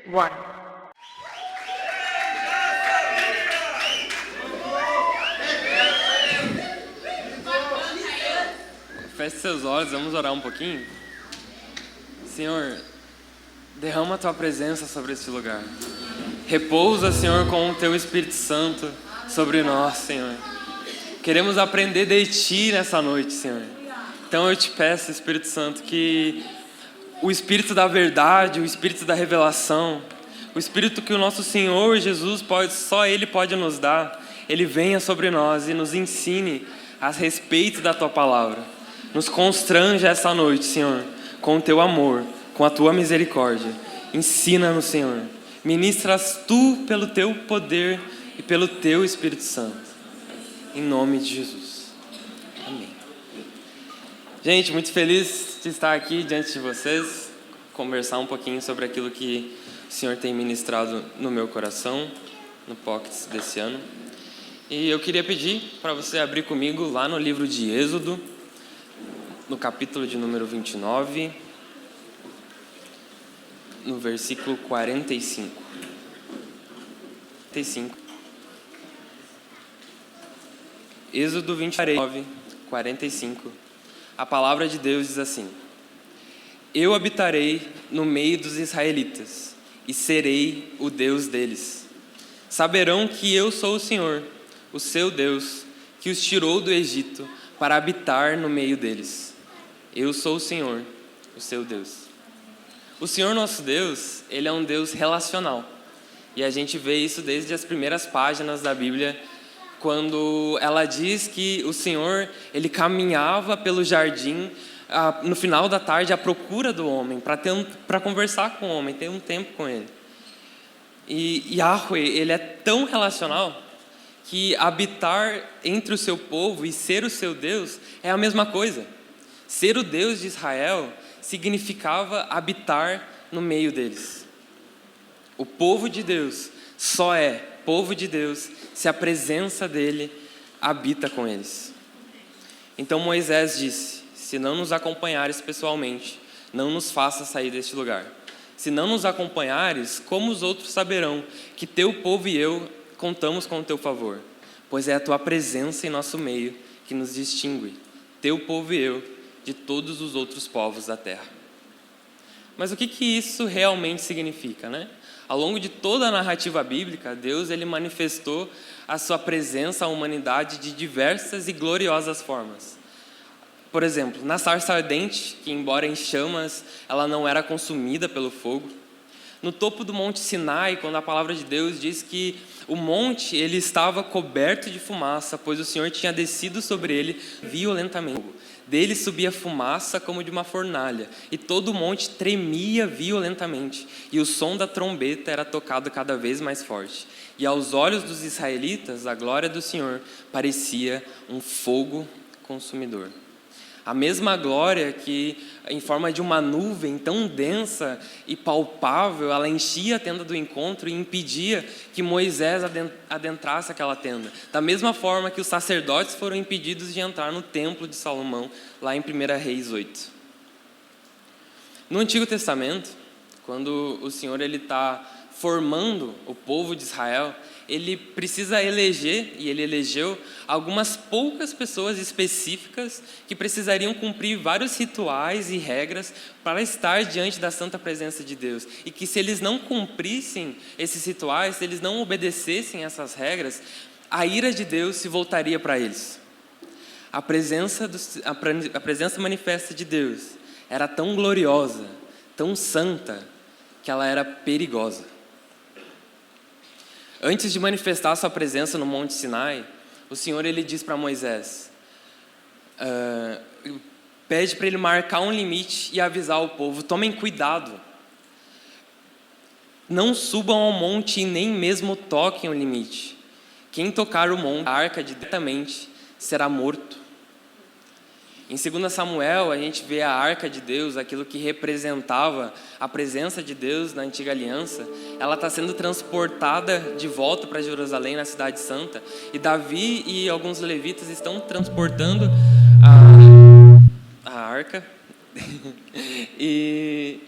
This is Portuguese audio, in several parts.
1. Feche seus olhos, vamos orar um pouquinho. Senhor, derrama a Tua presença sobre este lugar. Repousa, Senhor, com o Teu Espírito Santo sobre nós, Senhor. Queremos aprender de Ti nessa noite, Senhor. Então eu te peço, Espírito Santo, que o Espírito da verdade, o Espírito da revelação, o Espírito que o nosso Senhor Jesus só Ele pode nos dar, Ele venha sobre nós e nos ensine a respeito da Tua palavra. Nos constranja essa noite, Senhor, com o Teu amor, com a Tua misericórdia. Ensina-nos, Senhor. Ministras Tu pelo Teu poder e pelo Teu Espírito Santo. Em nome de Jesus. Amém. Gente, muito feliz de estar aqui diante de vocês, conversar um pouquinho sobre aquilo que o Senhor tem ministrado no meu coração, no Pockets desse ano. E eu queria pedir para você abrir comigo lá no livro de Êxodo, no capítulo de número 29, no versículo 45. Êxodo 29, 45. A palavra de Deus diz assim: Eu habitarei no meio dos israelitas e serei o Deus deles. Saberão que eu sou o Senhor, o seu Deus, que os tirou do Egito para habitar no meio deles. Eu sou o Senhor, o seu Deus. O Senhor nosso Deus, Ele é um Deus relacional. E a gente vê isso desde as primeiras páginas da Bíblia, quando ela diz que o Senhor, Ele caminhava pelo jardim no final da tarde à procura do homem, para conversar com o homem, ter um tempo com ele. E Yahweh, Ele é tão relacional que habitar entre o seu povo e ser o seu Deus é a mesma coisa. Ser o Deus de Israel significava habitar no meio deles. O povo de Deus só é povo de Deus se a presença dele habita com eles. Então Moisés disse: se não nos acompanhares pessoalmente, não nos faça sair deste lugar. Se não nos acompanhares, como os outros saberão que teu povo e eu contamos com o teu favor? Pois é a tua presença em nosso meio que nos distingue, teu povo e eu, de todos os outros povos da terra. Mas o que isso realmente significa, né? Ao longo de toda a narrativa bíblica, Deus ele manifestou a sua presença à humanidade de diversas e gloriosas formas. Por exemplo, na sarça ardente, que embora em chamas, ela não era consumida pelo fogo. No topo do Monte Sinai, quando a palavra de Deus diz que o monte ele estava coberto de fumaça, pois o Senhor tinha descido sobre ele violentamente. Dele subia fumaça como de uma fornalha, e todo o monte tremia violentamente, e o som da trombeta era tocado cada vez mais forte. E aos olhos dos israelitas, a glória do Senhor parecia um fogo consumidor. A mesma glória que, em forma de uma nuvem tão densa e palpável, ela enchia a tenda do encontro e impedia que Moisés adentrasse aquela tenda. Da mesma forma que os sacerdotes foram impedidos de entrar no templo de Salomão, lá em 1 Reis 8. No Antigo Testamento, quando o Senhor está formando o povo de Israel, ele precisa eleger, e ele elegeu, algumas poucas pessoas específicas que precisariam cumprir vários rituais e regras para estar diante da santa presença de Deus. E que se eles não cumprissem esses rituais, se eles não obedecessem essas regras, a ira de Deus se voltaria para eles. A presença manifesta de Deus era tão gloriosa, tão santa, que ela era perigosa. Antes de manifestar sua presença no Monte Sinai, o Senhor ele diz para Moisés, pede para ele marcar um limite e avisar o povo: tomem cuidado, não subam ao monte e nem mesmo toquem o limite. Quem tocar o monte, a arca diretamente, será morto. Em 2 Samuel, a gente vê a arca de Deus, aquilo que representava a presença de Deus na antiga aliança. Ela está sendo transportada de volta para Jerusalém, na cidade santa. E Davi e alguns levitas estão transportando a arca. E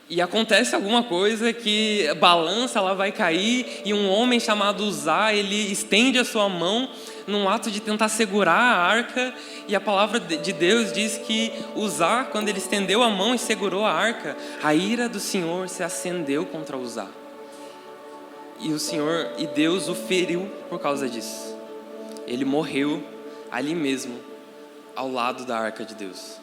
E acontece alguma coisa que balança, ela vai cair, e um homem chamado Uzá, ele estende a sua mão num ato de tentar segurar a arca, e a palavra de Deus diz que Uzá, quando ele estendeu a mão e segurou a arca, a ira do Senhor se acendeu contra Uzá. E Deus o feriu por causa disso. Ele morreu ali mesmo, ao lado da arca de Deus.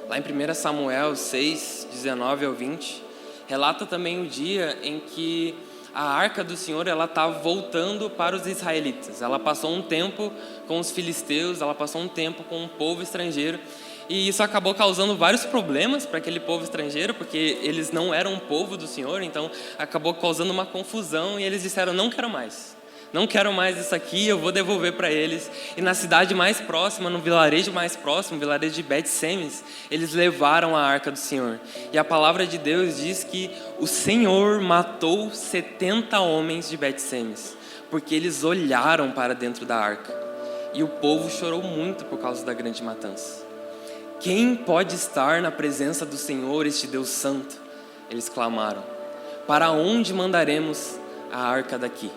Lá em 1 Samuel 6, 19 ao 20, relata também o dia em que a arca do Senhor estava voltando para os israelitas. Ela passou um tempo com os filisteus, ela passou um tempo com um povo estrangeiro, e isso acabou causando vários problemas para aquele povo estrangeiro, porque eles não eram um povo do Senhor, então acabou causando uma confusão, e eles disseram: não quero mais. Não quero mais isso aqui, eu vou devolver para eles. E na cidade mais próxima, no vilarejo mais próximo, o vilarejo de Bet-Semes, eles levaram a arca do Senhor. E a palavra de Deus diz que o Senhor matou 70 homens de Bet-Semes, porque eles olharam para dentro da arca. E o povo chorou muito por causa da grande matança. Quem pode estar na presença do Senhor, este Deus Santo? Eles clamaram. Para onde mandaremos a arca daqui?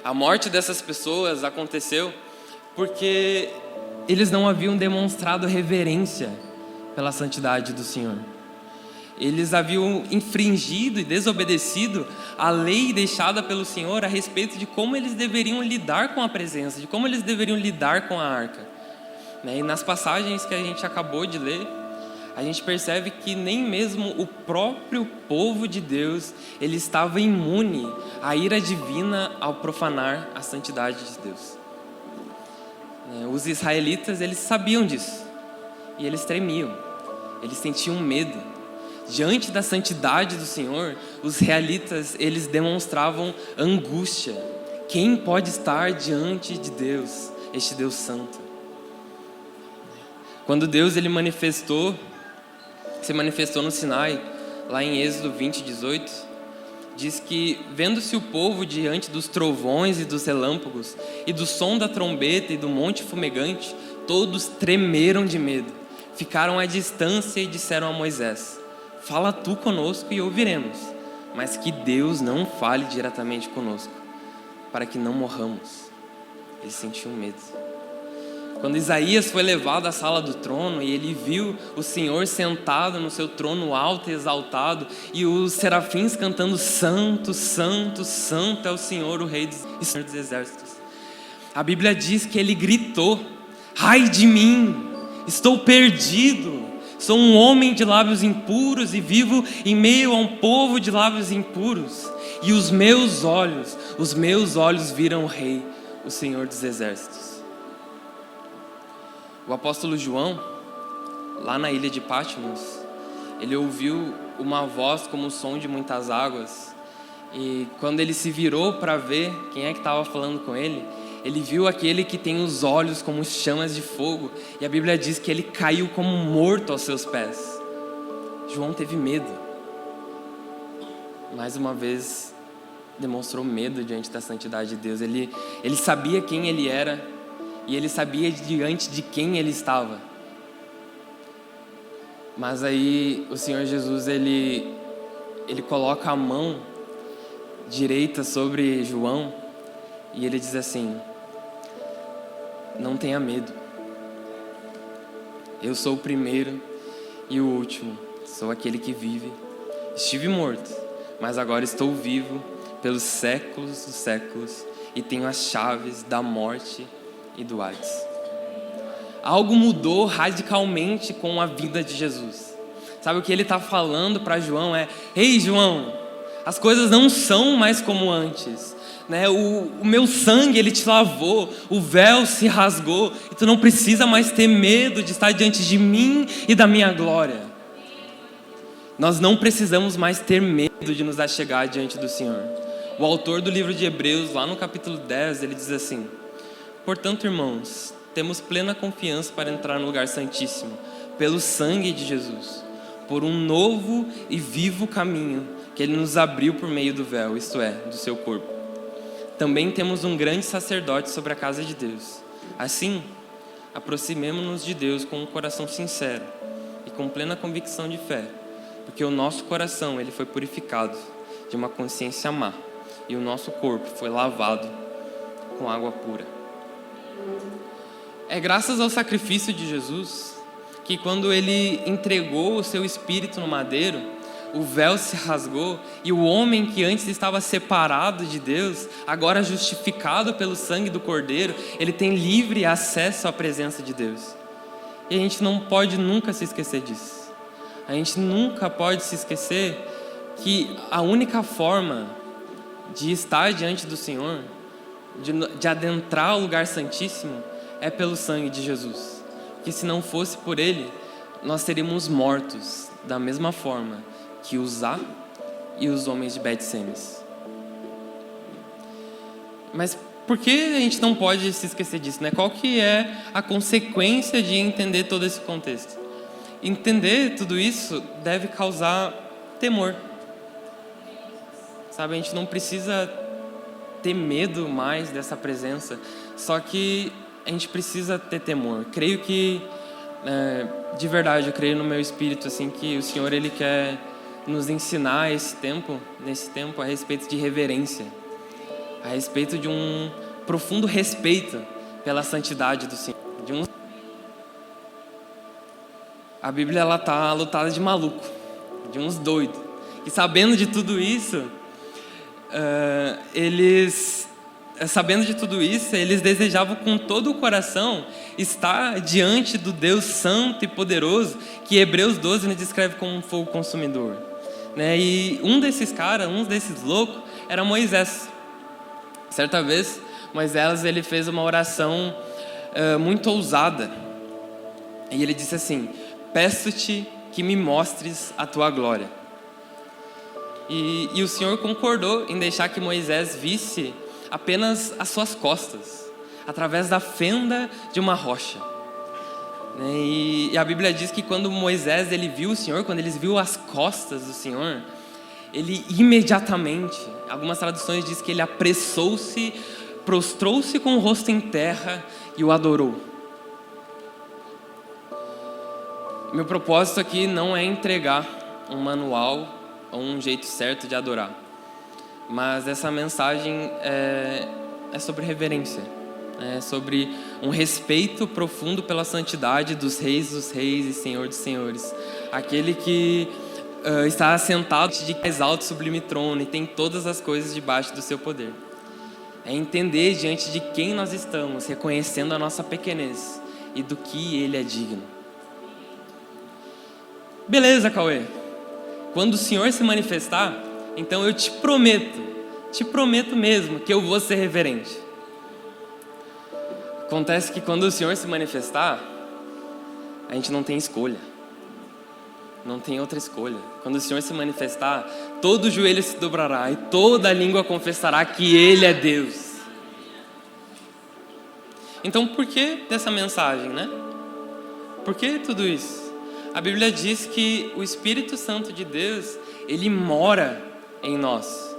A morte dessas pessoas aconteceu porque eles não haviam demonstrado reverência pela santidade do Senhor. Eles haviam infringido e desobedecido a lei deixada pelo Senhor a respeito de como eles deveriam lidar com a presença, de como eles deveriam lidar com a arca. E nas passagens que a gente acabou de ler, a gente percebe que nem mesmo o próprio povo de Deus, ele estava imune à ira divina ao profanar a santidade de Deus. Os israelitas, eles sabiam disso, e eles tremiam, eles sentiam medo. Diante da santidade do Senhor, os israelitas, eles demonstravam angústia. Quem pode estar diante de Deus, este Deus santo? Quando Deus ele se manifestou no Sinai, lá em Êxodo 20, 18, diz que, vendo-se o povo diante dos trovões e dos relâmpagos, e do som da trombeta e do monte fumegante, todos tremeram de medo, ficaram à distância e disseram a Moisés: fala tu conosco e ouviremos, mas que Deus não fale diretamente conosco, para que não morramos. Eles sentiam medo. Quando Isaías foi levado à sala do trono e ele viu o Senhor sentado no seu trono alto e exaltado, e os serafins cantando: Santo, Santo, Santo é o Senhor, o Rei dos exércitos. A Bíblia diz que ele gritou: ai de mim, estou perdido, sou um homem de lábios impuros e vivo em meio a um povo de lábios impuros. E os meus olhos viram o Rei, o Senhor dos exércitos. O apóstolo João, lá na ilha de Patmos, ele ouviu uma voz como o som de muitas águas, e quando ele se virou para ver quem é que estava falando com ele, ele viu aquele que tem os olhos como chamas de fogo, e a Bíblia diz que ele caiu como morto aos seus pés. João teve medo. Mais uma vez, demonstrou medo diante da santidade de Deus. Ele sabia quem ele era, e ele sabia diante de quem ele estava. Mas aí o Senhor Jesus, ele coloca a mão direita sobre João e ele diz assim: não tenha medo. Eu sou o primeiro e o último. Sou aquele que vive. Estive morto, mas agora estou vivo pelos séculos dos séculos e tenho as chaves da morte e do Hades. Algo mudou radicalmente com a vida de Jesus. Sabe o que ele está falando para João é: ei João, as coisas não são mais como antes, né? O meu sangue ele te lavou, o véu se rasgou, e tu não precisa mais ter medo de estar diante de mim e da minha glória. Nós não precisamos mais ter medo de nos achegar diante do Senhor. O autor do livro de Hebreus, lá no capítulo 10, ele diz assim: portanto, irmãos, temos plena confiança para entrar no lugar santíssimo, pelo sangue de Jesus, por um novo e vivo caminho que Ele nos abriu por meio do véu, isto é, do seu corpo. Também temos um grande sacerdote sobre a casa de Deus. Assim, aproximemo-nos de Deus com um coração sincero e com plena convicção de fé, porque o nosso coração ele foi purificado de uma consciência má e o nosso corpo foi lavado com água pura. É graças ao sacrifício de Jesus que quando ele entregou o seu espírito no madeiro, o véu se rasgou e o homem que antes estava separado de Deus, agora justificado pelo sangue do Cordeiro, ele tem livre acesso à presença de Deus. E a gente não pode nunca se esquecer disso. A gente nunca pode se esquecer que a única forma de estar diante do Senhor, de adentrar o lugar santíssimo, é pelo sangue de Jesus. Porque se não fosse por Ele, nós seríamos mortos da mesma forma que Uzá e os homens de Bet-Semes. Mas por que a gente não pode se esquecer disso, né? Qual que é a consequência de entender todo esse contexto? Entender tudo isso deve causar temor. Sabe, a gente não precisa ter medo mais dessa presença, só que a gente precisa ter temor. Creio que, de verdade, eu creio no meu espírito assim, que o Senhor ele quer nos ensinar nesse tempo, a respeito de reverência, a respeito de um profundo respeito pela santidade do Senhor. A Bíblia ela tá lotada de maluco, de uns doidos. E sabendo de tudo isso, eles desejavam com todo o coração estar diante do Deus santo e poderoso, que Hebreus 12 nos descreve como um fogo consumidor, né? E um desses loucos, era Moisés. Certa vez, Moisés ele fez uma oração muito ousada. E ele disse assim: peço-te que me mostres a tua glória. E o Senhor concordou em deixar que Moisés visse apenas as suas costas, através da fenda de uma rocha. E a Bíblia diz que quando Moisés ele viu o Senhor, quando ele viu as costas do Senhor, ele imediatamente, algumas traduções dizem que ele apressou-se, prostrou-se com o rosto em terra e o adorou. Meu propósito aqui não é entregar um manual ou um jeito certo de adorar, mas essa mensagem é sobre reverência, é sobre um respeito profundo pela santidade dos reis e Senhor dos senhores, aquele que está assentado de mais alto e sublime trono e tem todas as coisas debaixo do seu poder. É entender diante de quem nós estamos, reconhecendo a nossa pequenez e do que Ele é digno. Beleza, Cauê? Quando o Senhor se manifestar, então eu te prometo mesmo que eu vou ser reverente. Acontece que quando o Senhor se manifestar, a gente não tem escolha. Não tem outra escolha. Quando o Senhor se manifestar, todo joelho se dobrará e toda língua confessará que Ele é Deus. Então por que dessa mensagem, né? Por que tudo isso? A Bíblia diz que o Espírito Santo de Deus, Ele mora em nós.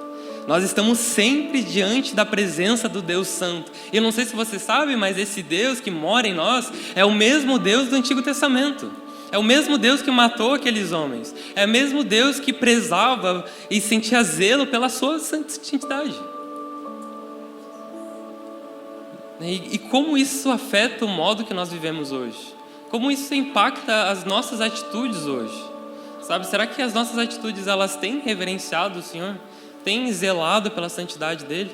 Nós estamos sempre diante da presença do Deus Santo. E eu não sei se você sabe, mas esse Deus que mora em nós é o mesmo Deus do Antigo Testamento. É o mesmo Deus que matou aqueles homens. É o mesmo Deus que prezava e sentia zelo pela sua santidade. E como isso afeta o modo que nós vivemos hoje? Como isso impacta as nossas atitudes hoje? Sabe, será que as nossas atitudes elas têm reverenciado o Senhor? Têm zelado pela santidade dEle?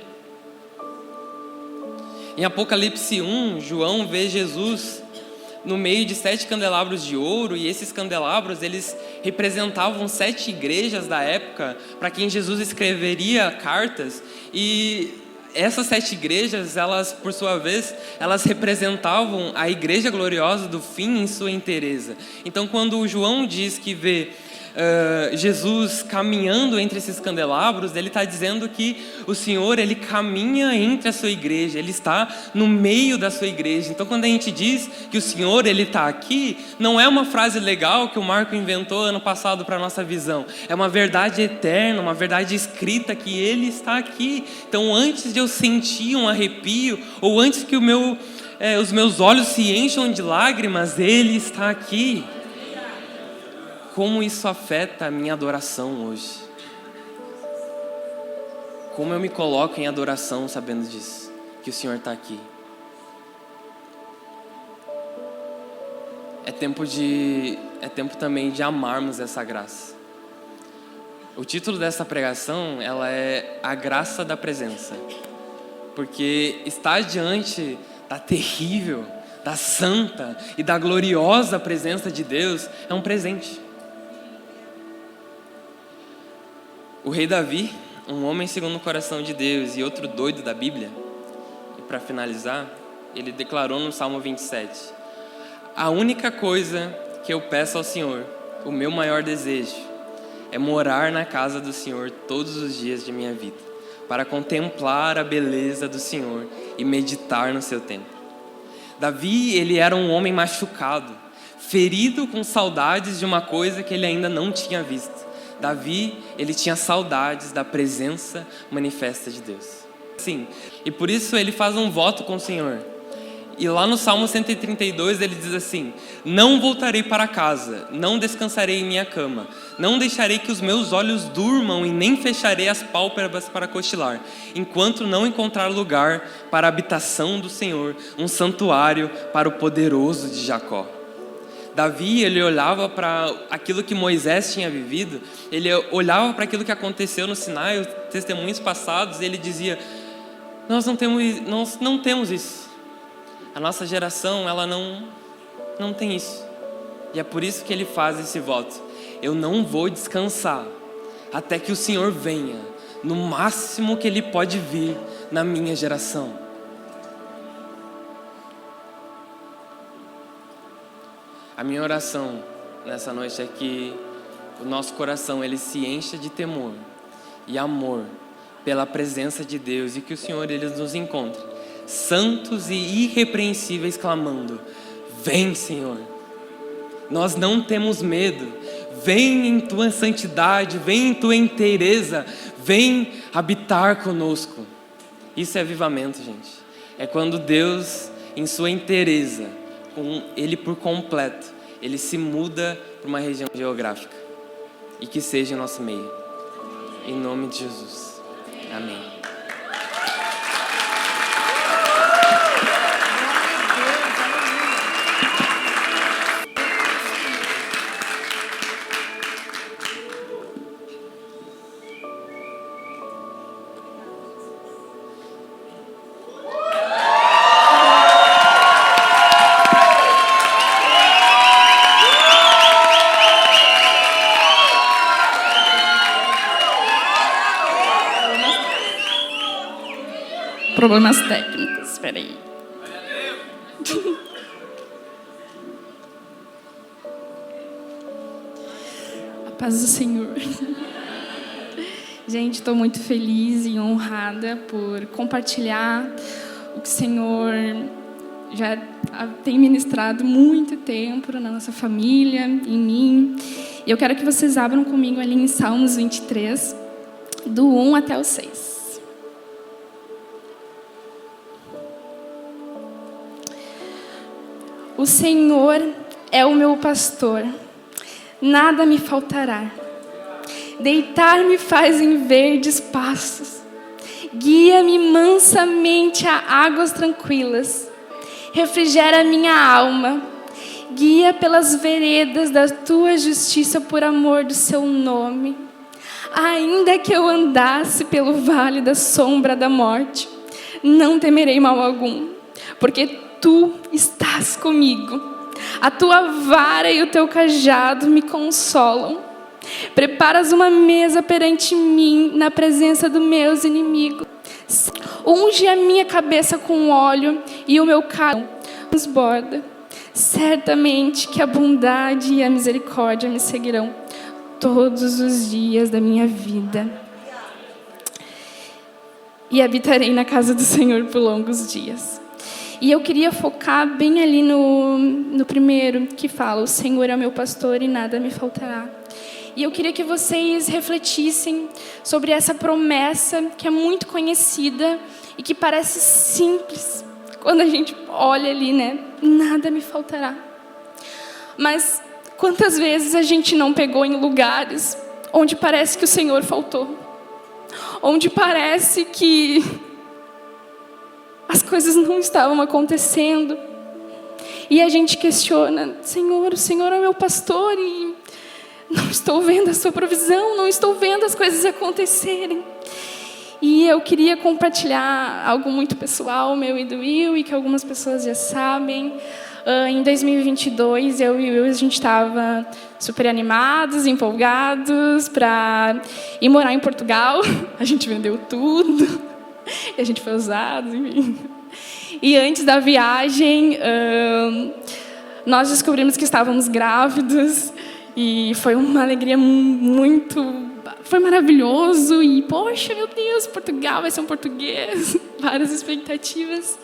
Em Apocalipse 1, João vê Jesus no meio de 7 candelabros de ouro, e esses candelabros eles representavam 7 igrejas da época para quem Jesus escreveria cartas. E essas 7 igrejas, elas, por sua vez, elas representavam a igreja gloriosa do fim em sua inteireza. Então, quando o João diz que vê Jesus caminhando entre esses candelabros, ele está dizendo que o Senhor, ele caminha entre a sua igreja, ele está no meio da sua igreja. Então, quando a gente diz que o Senhor, ele está aqui, não é uma frase legal que o Marco inventou ano passado para a nossa visão, é uma verdade eterna, uma verdade escrita que ele está aqui. Então, antes de eu sentir um arrepio, ou antes que os meus olhos se encham de lágrimas, ele está aqui. como isso afeta a minha adoração hoje. Como eu me coloco em adoração sabendo disso, que o Senhor está aqui. É tempo também de amarmos essa graça. O título dessa pregação, ela é A Graça da Presença. Porque estar diante da terrível, da santa e da gloriosa presença de Deus é um presente. O rei Davi, um homem segundo o coração de Deus e outro doido da Bíblia, e para finalizar, ele declarou no Salmo 27: a única coisa que eu peço ao Senhor, o meu maior desejo, é morar na casa do Senhor todos os dias de minha vida, para contemplar a beleza do Senhor e meditar no seu templo. Davi, ele era um homem machucado, ferido com saudades de uma coisa que ele ainda não tinha visto. Davi, ele tinha saudades da presença manifesta de Deus. Sim, e por isso ele faz um voto com o Senhor. E lá no Salmo 132 ele diz assim: não voltarei para casa, não descansarei em minha cama, não deixarei que os meus olhos durmam e nem fecharei as pálpebras para cochilar, enquanto não encontrar lugar para a habitação do Senhor, um santuário para o poderoso de Jacó. Davi, ele olhava para aquilo que Moisés tinha vivido, ele olhava para aquilo que aconteceu no Sinai, os testemunhos passados, e ele dizia: nós não temos isso. A nossa geração, ela não tem isso. E é por isso que ele faz esse voto: eu não vou descansar até que o Senhor venha, no máximo que Ele pode vir na minha geração. A minha oração nessa noite é que o nosso coração ele se encha de temor e amor pela presença de Deus, e que o Senhor ele nos encontre santos e irrepreensíveis, clamando: vem, Senhor, nós não temos medo, vem em tua santidade, vem em tua inteireza, vem habitar conosco. Isso é avivamento, gente. É quando Deus, em sua inteireza, com Ele por completo, Ele se muda para uma região geográfica. E que seja em nosso meio. Em nome de Jesus. Amém. Problemas técnicos, espera aí. A paz do Senhor. Gente, estou muito feliz e honrada por compartilhar o que o Senhor já tem ministrado muito tempo na nossa família, em mim. E eu quero que vocês abram comigo ali em Salmos 23, do 1 até o 6. O Senhor é o meu pastor, nada me faltará. Deitar-me faz em verdes pastos, guia-me mansamente a águas tranquilas, refrigera minha alma, guia pelas veredas da tua justiça por amor do seu nome. Ainda que eu andasse pelo vale da sombra da morte, não temerei mal algum, porque tu estás comigo. A tua vara e o teu cajado me consolam. Preparas uma mesa perante mim na presença dos meus inimigos. Unge a minha cabeça com óleo e o meu cálice transborda. Certamente que a bondade e a misericórdia me seguirão todos os dias da minha vida. E habitarei na casa do Senhor por longos dias. E eu queria focar bem ali no primeiro, que fala: o Senhor é o meu pastor e nada me faltará. E eu queria que vocês refletissem sobre essa promessa que é muito conhecida e que parece simples quando a gente olha ali, né? Nada me faltará. Mas Quantas vezes a gente não pegou em lugares onde parece que o Senhor faltou? Onde parece que as coisas não estavam acontecendo. E a gente questiona: Senhor, o Senhor é o meu pastor e não estou vendo a sua provisão, não estou vendo as coisas acontecerem. E eu queria compartilhar algo muito pessoal, meu e do Will, e que algumas pessoas já sabem. Em 2022, eu e o Will, a gente estava super animados, empolgados para ir morar em Portugal. A gente vendeu tudo, e a gente foi ousado, enfim. E antes da viagem, nós descobrimos que estávamos grávidos, e foi uma alegria foi maravilhoso. E, poxa, meu Deus, Portugal vai ser um português. Várias expectativas.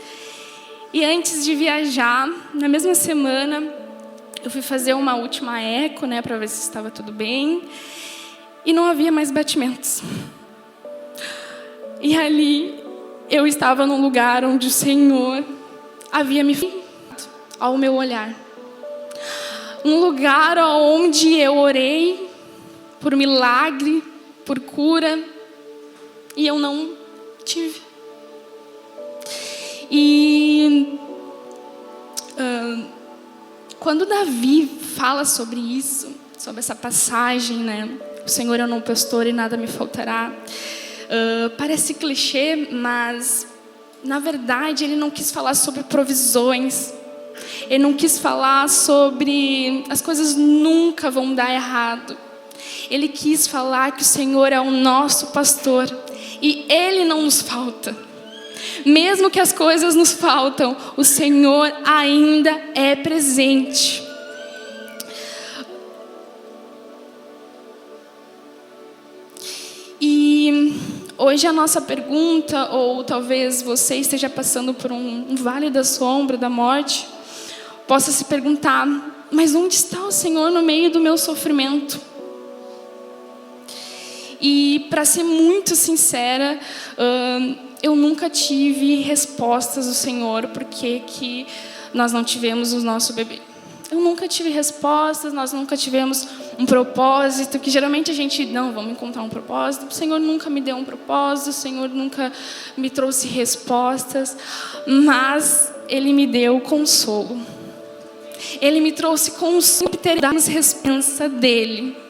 E antes de viajar, na mesma semana, eu fui fazer uma última eco, né, para ver se estava tudo bem. E não havia mais batimentos. E ali, eu estava num lugar onde o Senhor havia me feito ao meu olhar. Um lugar onde eu orei por milagre, por cura, e eu não tive. E quando Davi fala sobre isso, sobre essa passagem, né? O Senhor é o meu pastor e nada me faltará. Parece clichê, mas na verdade ele não quis falar sobre provisões. Ele não quis falar sobre as coisas nunca vão dar errado. Ele quis falar que o Senhor é o nosso pastor e Ele não nos falta. Mesmo que as coisas nos faltam, o Senhor ainda é presente. E hoje a nossa pergunta, ou talvez você esteja passando por um vale da sombra, da morte, possa se perguntar: mas onde está o Senhor no meio do meu sofrimento? E para ser muito sincera, eu nunca tive respostas do Senhor porque que nós não tivemos o nosso bebê. Eu nunca tive respostas, nós nunca tivemos um propósito, que geralmente a gente, não, vamos encontrar um propósito. O Senhor nunca me deu um propósito, o Senhor nunca me trouxe respostas, mas Ele me deu consolo. Ele me trouxe consolo e teremos resposta dEle.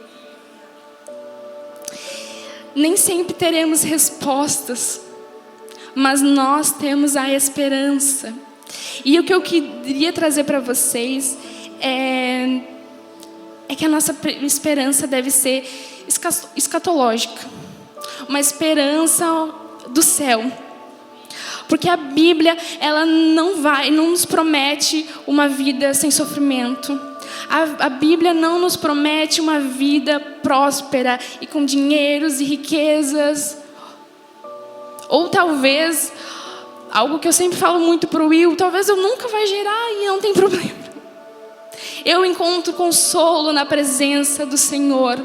Nem sempre teremos respostas, mas nós temos a esperança. E o que eu queria trazer para vocês é que a nossa esperança deve ser escatológica, uma esperança do céu. Porque a Bíblia, ela não nos promete uma vida sem sofrimento. A Bíblia não nos promete uma vida próspera e com dinheiros e riquezas. Ou talvez, algo que eu sempre falo muito para o Will, talvez eu nunca vai gerar e não tem problema. Eu encontro consolo na presença do Senhor.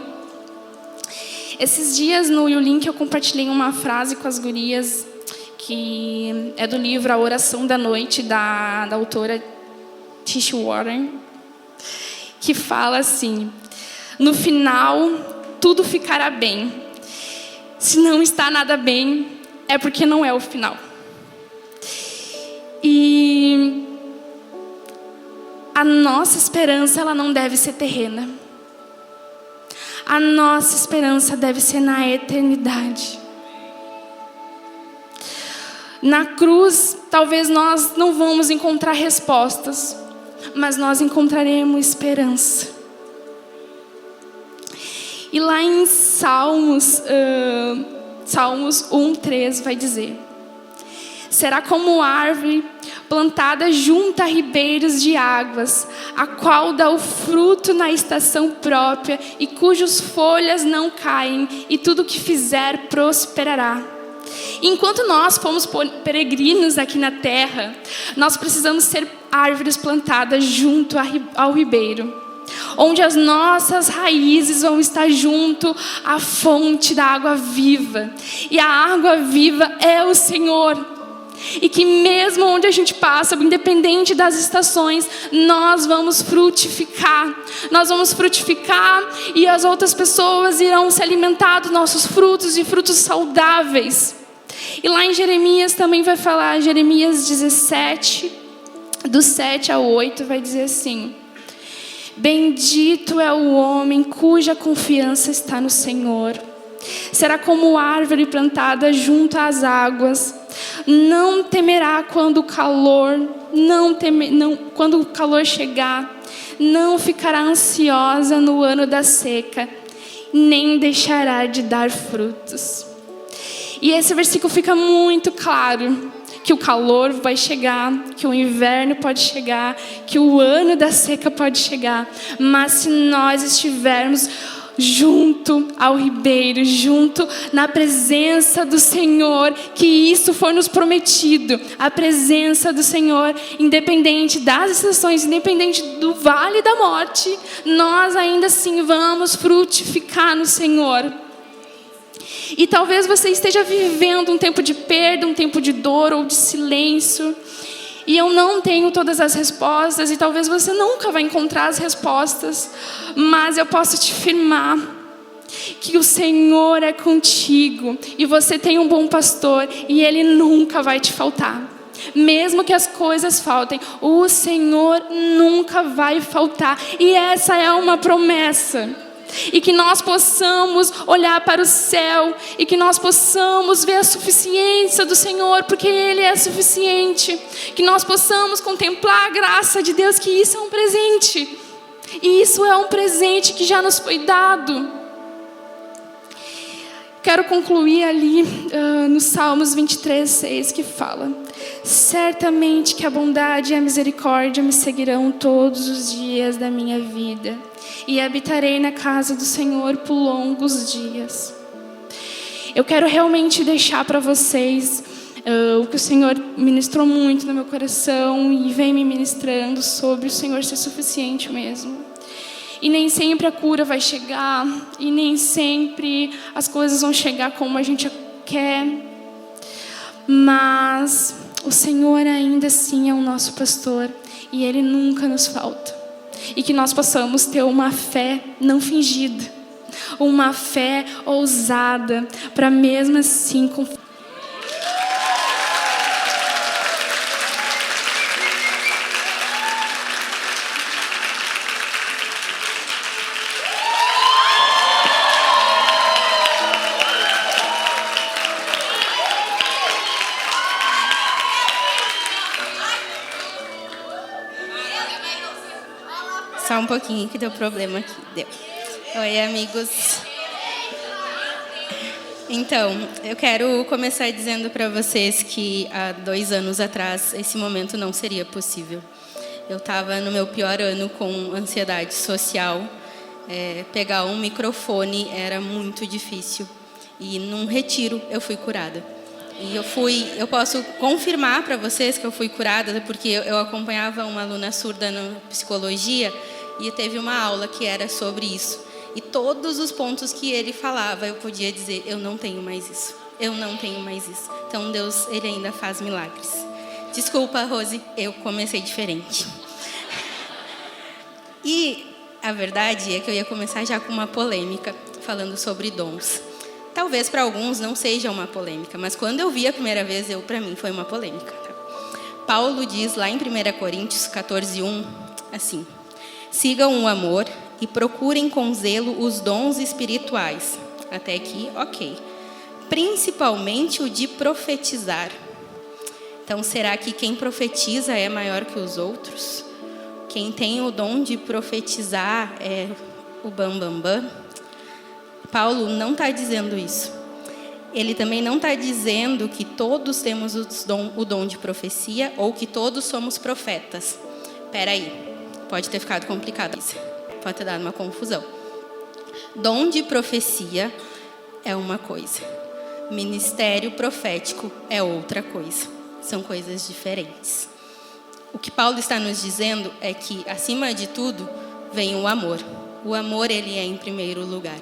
Esses dias no YouLink eu compartilhei uma frase com as gurias, que é do livro A Oração da Noite, da autora Tish Warren, que fala assim: no final tudo ficará bem. Se não está nada bem, é porque não é o final. E a nossa esperança, ela não deve ser terrena. A nossa esperança deve ser na eternidade. Na cruz, talvez nós não vamos encontrar respostas, mas nós encontraremos esperança. E lá em Salmos 1:3 vai dizer: será como árvore plantada junto a ribeiros de águas, a qual dá o fruto na estação própria e cujas folhas não caem, e tudo que fizer prosperará. Enquanto nós fomos peregrinos aqui na terra, nós precisamos ser árvores plantadas junto ao ribeiro, onde as nossas raízes vão estar junto à fonte da água viva. E a água viva é o Senhor. E que mesmo onde a gente passa, independente das estações, nós vamos frutificar. Nós vamos frutificar e as outras pessoas irão se alimentar dos nossos frutos e frutos saudáveis. E lá em Jeremias também vai falar, Jeremias 17, do 7 ao 8, vai dizer assim: bendito é o homem cuja confiança está no Senhor. Será como árvore plantada junto às águas. Não temerá quando o calor chegar. Não ficará ansiosa no ano da seca, nem deixará de dar frutos. E esse versículo fica muito claro que o calor vai chegar, que o inverno pode chegar, que o ano da seca pode chegar. Mas se nós estivermos junto ao ribeiro, junto na presença do Senhor, que isso for nos prometido, a presença do Senhor, independente das estações, independente do vale da morte, nós ainda assim vamos frutificar no Senhor. E talvez você esteja vivendo um tempo de perda, um tempo de dor ou de silêncio. E eu não tenho todas as respostas, e talvez você nunca vai encontrar as respostas. Mas eu posso te afirmar que o Senhor é contigo. E você tem um bom pastor, e Ele nunca vai te faltar. Mesmo que as coisas faltem, o Senhor nunca vai faltar. E essa é uma promessa. E que nós possamos olhar para o céu e que nós possamos ver a suficiência do Senhor, porque Ele é suficiente. Que nós possamos contemplar a graça de Deus, que isso é um presente. E isso é um presente que já nos foi dado. Quero concluir ali no Salmos 23:6, que fala: certamente que a bondade e a misericórdia me seguirão todos os dias da minha vida, e habitarei na casa do Senhor por longos dias. Eu quero realmente deixar para vocês o que o Senhor ministrou muito no meu coração e vem me ministrando sobre o Senhor ser suficiente mesmo. E nem sempre a cura vai chegar, e nem sempre as coisas vão chegar como a gente quer, mas o Senhor ainda assim é o nosso pastor, e Ele nunca nos falta. E que nós possamos ter uma fé não fingida, uma fé ousada, para mesmo assim confiar. Só um pouquinho que deu problema aqui. Deu. Oi, amigos. Então, eu quero começar dizendo para vocês que há 2 anos atrás esse momento não seria possível. Eu estava no meu pior ano com ansiedade social. Pegar um microfone era muito difícil. E num retiro eu fui curada. E eu posso confirmar para vocês que eu fui curada, porque eu acompanhava uma aluna surda na psicologia e teve uma aula que era sobre isso. E todos os pontos que ele falava, eu podia dizer: eu não tenho mais isso, eu não tenho mais isso. Então Deus, Ele ainda faz milagres. Desculpa, Rose, eu comecei diferente. E a verdade é que eu ia começar já com uma polêmica, falando sobre dons. Talvez para alguns não seja uma polêmica, mas quando eu vi a primeira vez, para mim foi uma polêmica. Tá? Paulo diz lá em 1 Coríntios 14:1, assim: sigam o amor e procurem com zelo os dons espirituais. Até aqui, ok. Principalmente o de profetizar. Então, será que quem profetiza é maior que os outros? Quem tem o dom de profetizar é o bambambam? Paulo não está dizendo isso. Ele também não está dizendo que todos temos o dom de profecia ou que todos somos profetas. Espera aí, pode ter ficado complicado isso. Pode ter dado uma confusão. Dom de profecia é uma coisa. Ministério profético é outra coisa. São coisas diferentes. O que Paulo está nos dizendo é que, acima de tudo, vem o amor. O amor, ele é em primeiro lugar.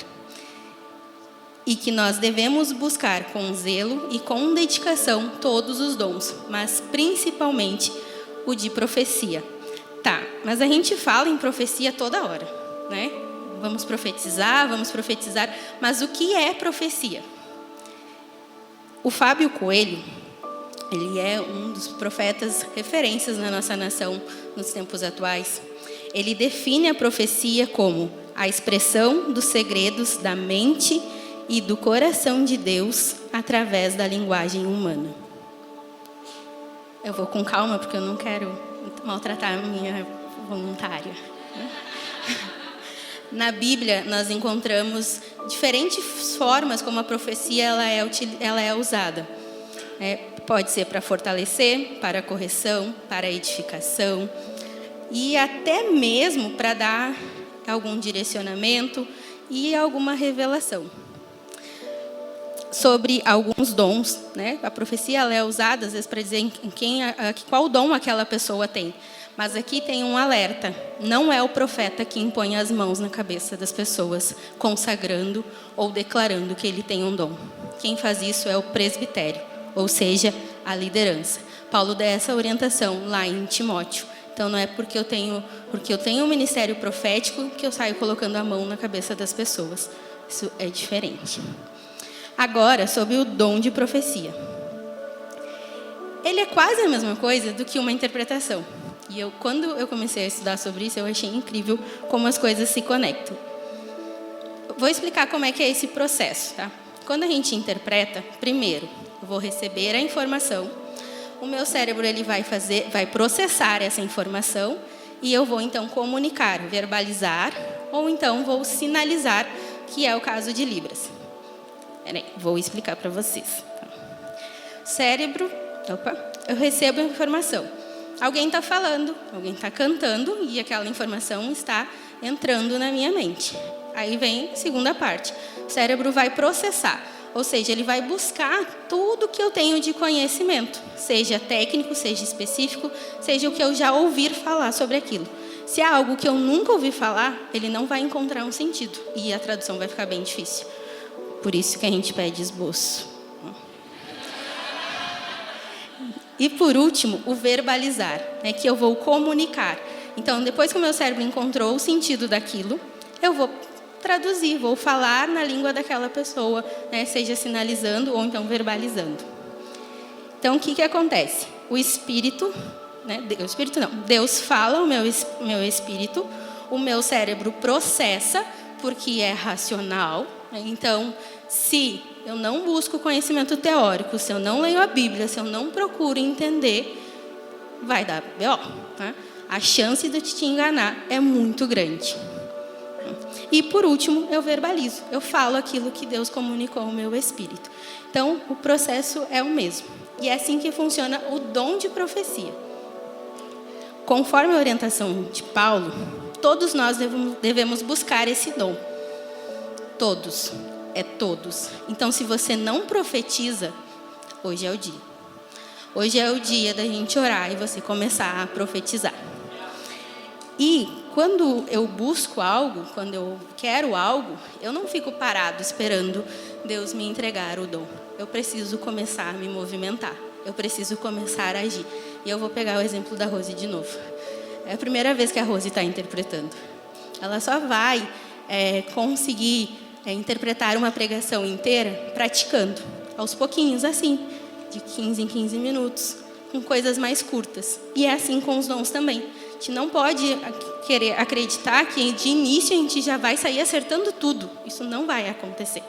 e que nós devemos buscar com zelo e com dedicação todos os dons, mas principalmente o de profecia. Tá, mas a gente fala em profecia toda hora, né? Vamos profetizar, mas o que é profecia? O Fábio Coelho, ele é um dos profetas referências na nossa nação nos tempos atuais. Ele define a profecia como a expressão dos segredos da mente e do coração de Deus através da linguagem humana. Eu vou com calma porque eu não quero maltratar a minha voluntária. Na Bíblia, nós encontramos diferentes formas como a profecia ela é usada. Pode ser para fortalecer, para correção, para edificação e até mesmo para dar algum direcionamento e alguma revelação. Sobre alguns dons, né? A profecia ela é usada às vezes para dizer qual dom aquela pessoa tem. Mas aqui tem um alerta. Não é o profeta que impõe as mãos na cabeça das pessoas, consagrando ou declarando que ele tem um dom. Quem faz isso é o presbitério, ou seja, a liderança. Paulo dá essa orientação lá em Timóteo. Então não é porque eu tenho um ministério profético que eu saio colocando a mão na cabeça das pessoas. Isso é diferente. Agora, sobre o dom de profecia. Ele é quase a mesma coisa do que uma interpretação. E quando eu comecei a estudar sobre isso, eu achei incrível como as coisas se conectam. Vou explicar como é que é esse processo, tá? Quando a gente interpreta, primeiro, eu vou receber a informação, o meu cérebro ele vai processar essa informação e eu vou então comunicar, verbalizar ou então vou sinalizar, que é o caso de Libras. Vou explicar para vocês. Cérebro, eu recebo a informação. Alguém está falando, alguém está cantando e aquela informação está entrando na minha mente. Aí vem a segunda parte. O cérebro vai processar, ou seja, ele vai buscar tudo que eu tenho de conhecimento, seja técnico, seja específico, seja o que eu já ouvi falar sobre aquilo. Se é algo que eu nunca ouvi falar, ele não vai encontrar um sentido e a tradução vai ficar bem difícil. Por isso que a gente pede esboço. E por último, o verbalizar, né, que eu vou comunicar. Então, depois que o meu cérebro encontrou o sentido daquilo, eu vou traduzir, vou falar na língua daquela pessoa, né, seja sinalizando ou então verbalizando. Então, o que acontece? O Espírito, né, Deus fala ao meu Espírito, o meu cérebro processa, porque é racional. Então, se eu não busco conhecimento teórico, se eu não leio a Bíblia, se eu não procuro entender, vai dar B.O. Tá? A chance de te enganar é muito grande. E, por último, eu verbalizo. Eu falo aquilo que Deus comunicou ao meu espírito. Então, o processo é o mesmo. E é assim que funciona o dom de profecia. Conforme a orientação de Paulo, todos nós devemos buscar esse dom. Todos. É todos. Então, se você não profetiza, hoje é o dia. Hoje é o dia da gente orar e você começar a profetizar. E quando eu busco algo, quando eu quero algo, eu não fico parado esperando Deus me entregar o dom. Eu preciso começar a me movimentar. Eu preciso começar a agir. E eu vou pegar o exemplo da Rose de novo. É a primeira vez que a Rose está interpretando. Ela só vai conseguir interpretar uma pregação inteira praticando, aos pouquinhos, assim, de 15 em 15 minutos, com coisas mais curtas. E é assim com os dons também. A gente não pode querer acreditar que de início a gente já vai sair acertando tudo. Isso não vai acontecer.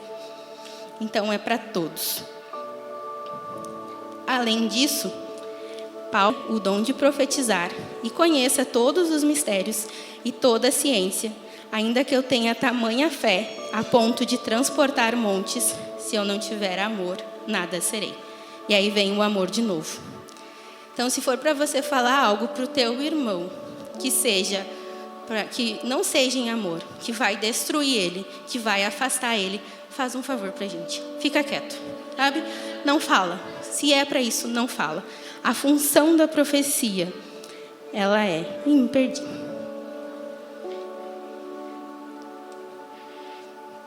Então é para todos. Além disso, Paulo, o dom de profetizar, e conheça todos os mistérios e toda a ciência, ainda que eu tenha tamanha fé a ponto de transportar montes, se eu não tiver amor, nada serei. E aí vem o amor de novo. Então, se for para você falar algo para o teu irmão, que não seja em amor, que vai destruir ele, que vai afastar ele, faz um favor para a gente. Fica quieto, sabe? Não fala. Se é para isso, não fala. A função da profecia, ela é... me perdi.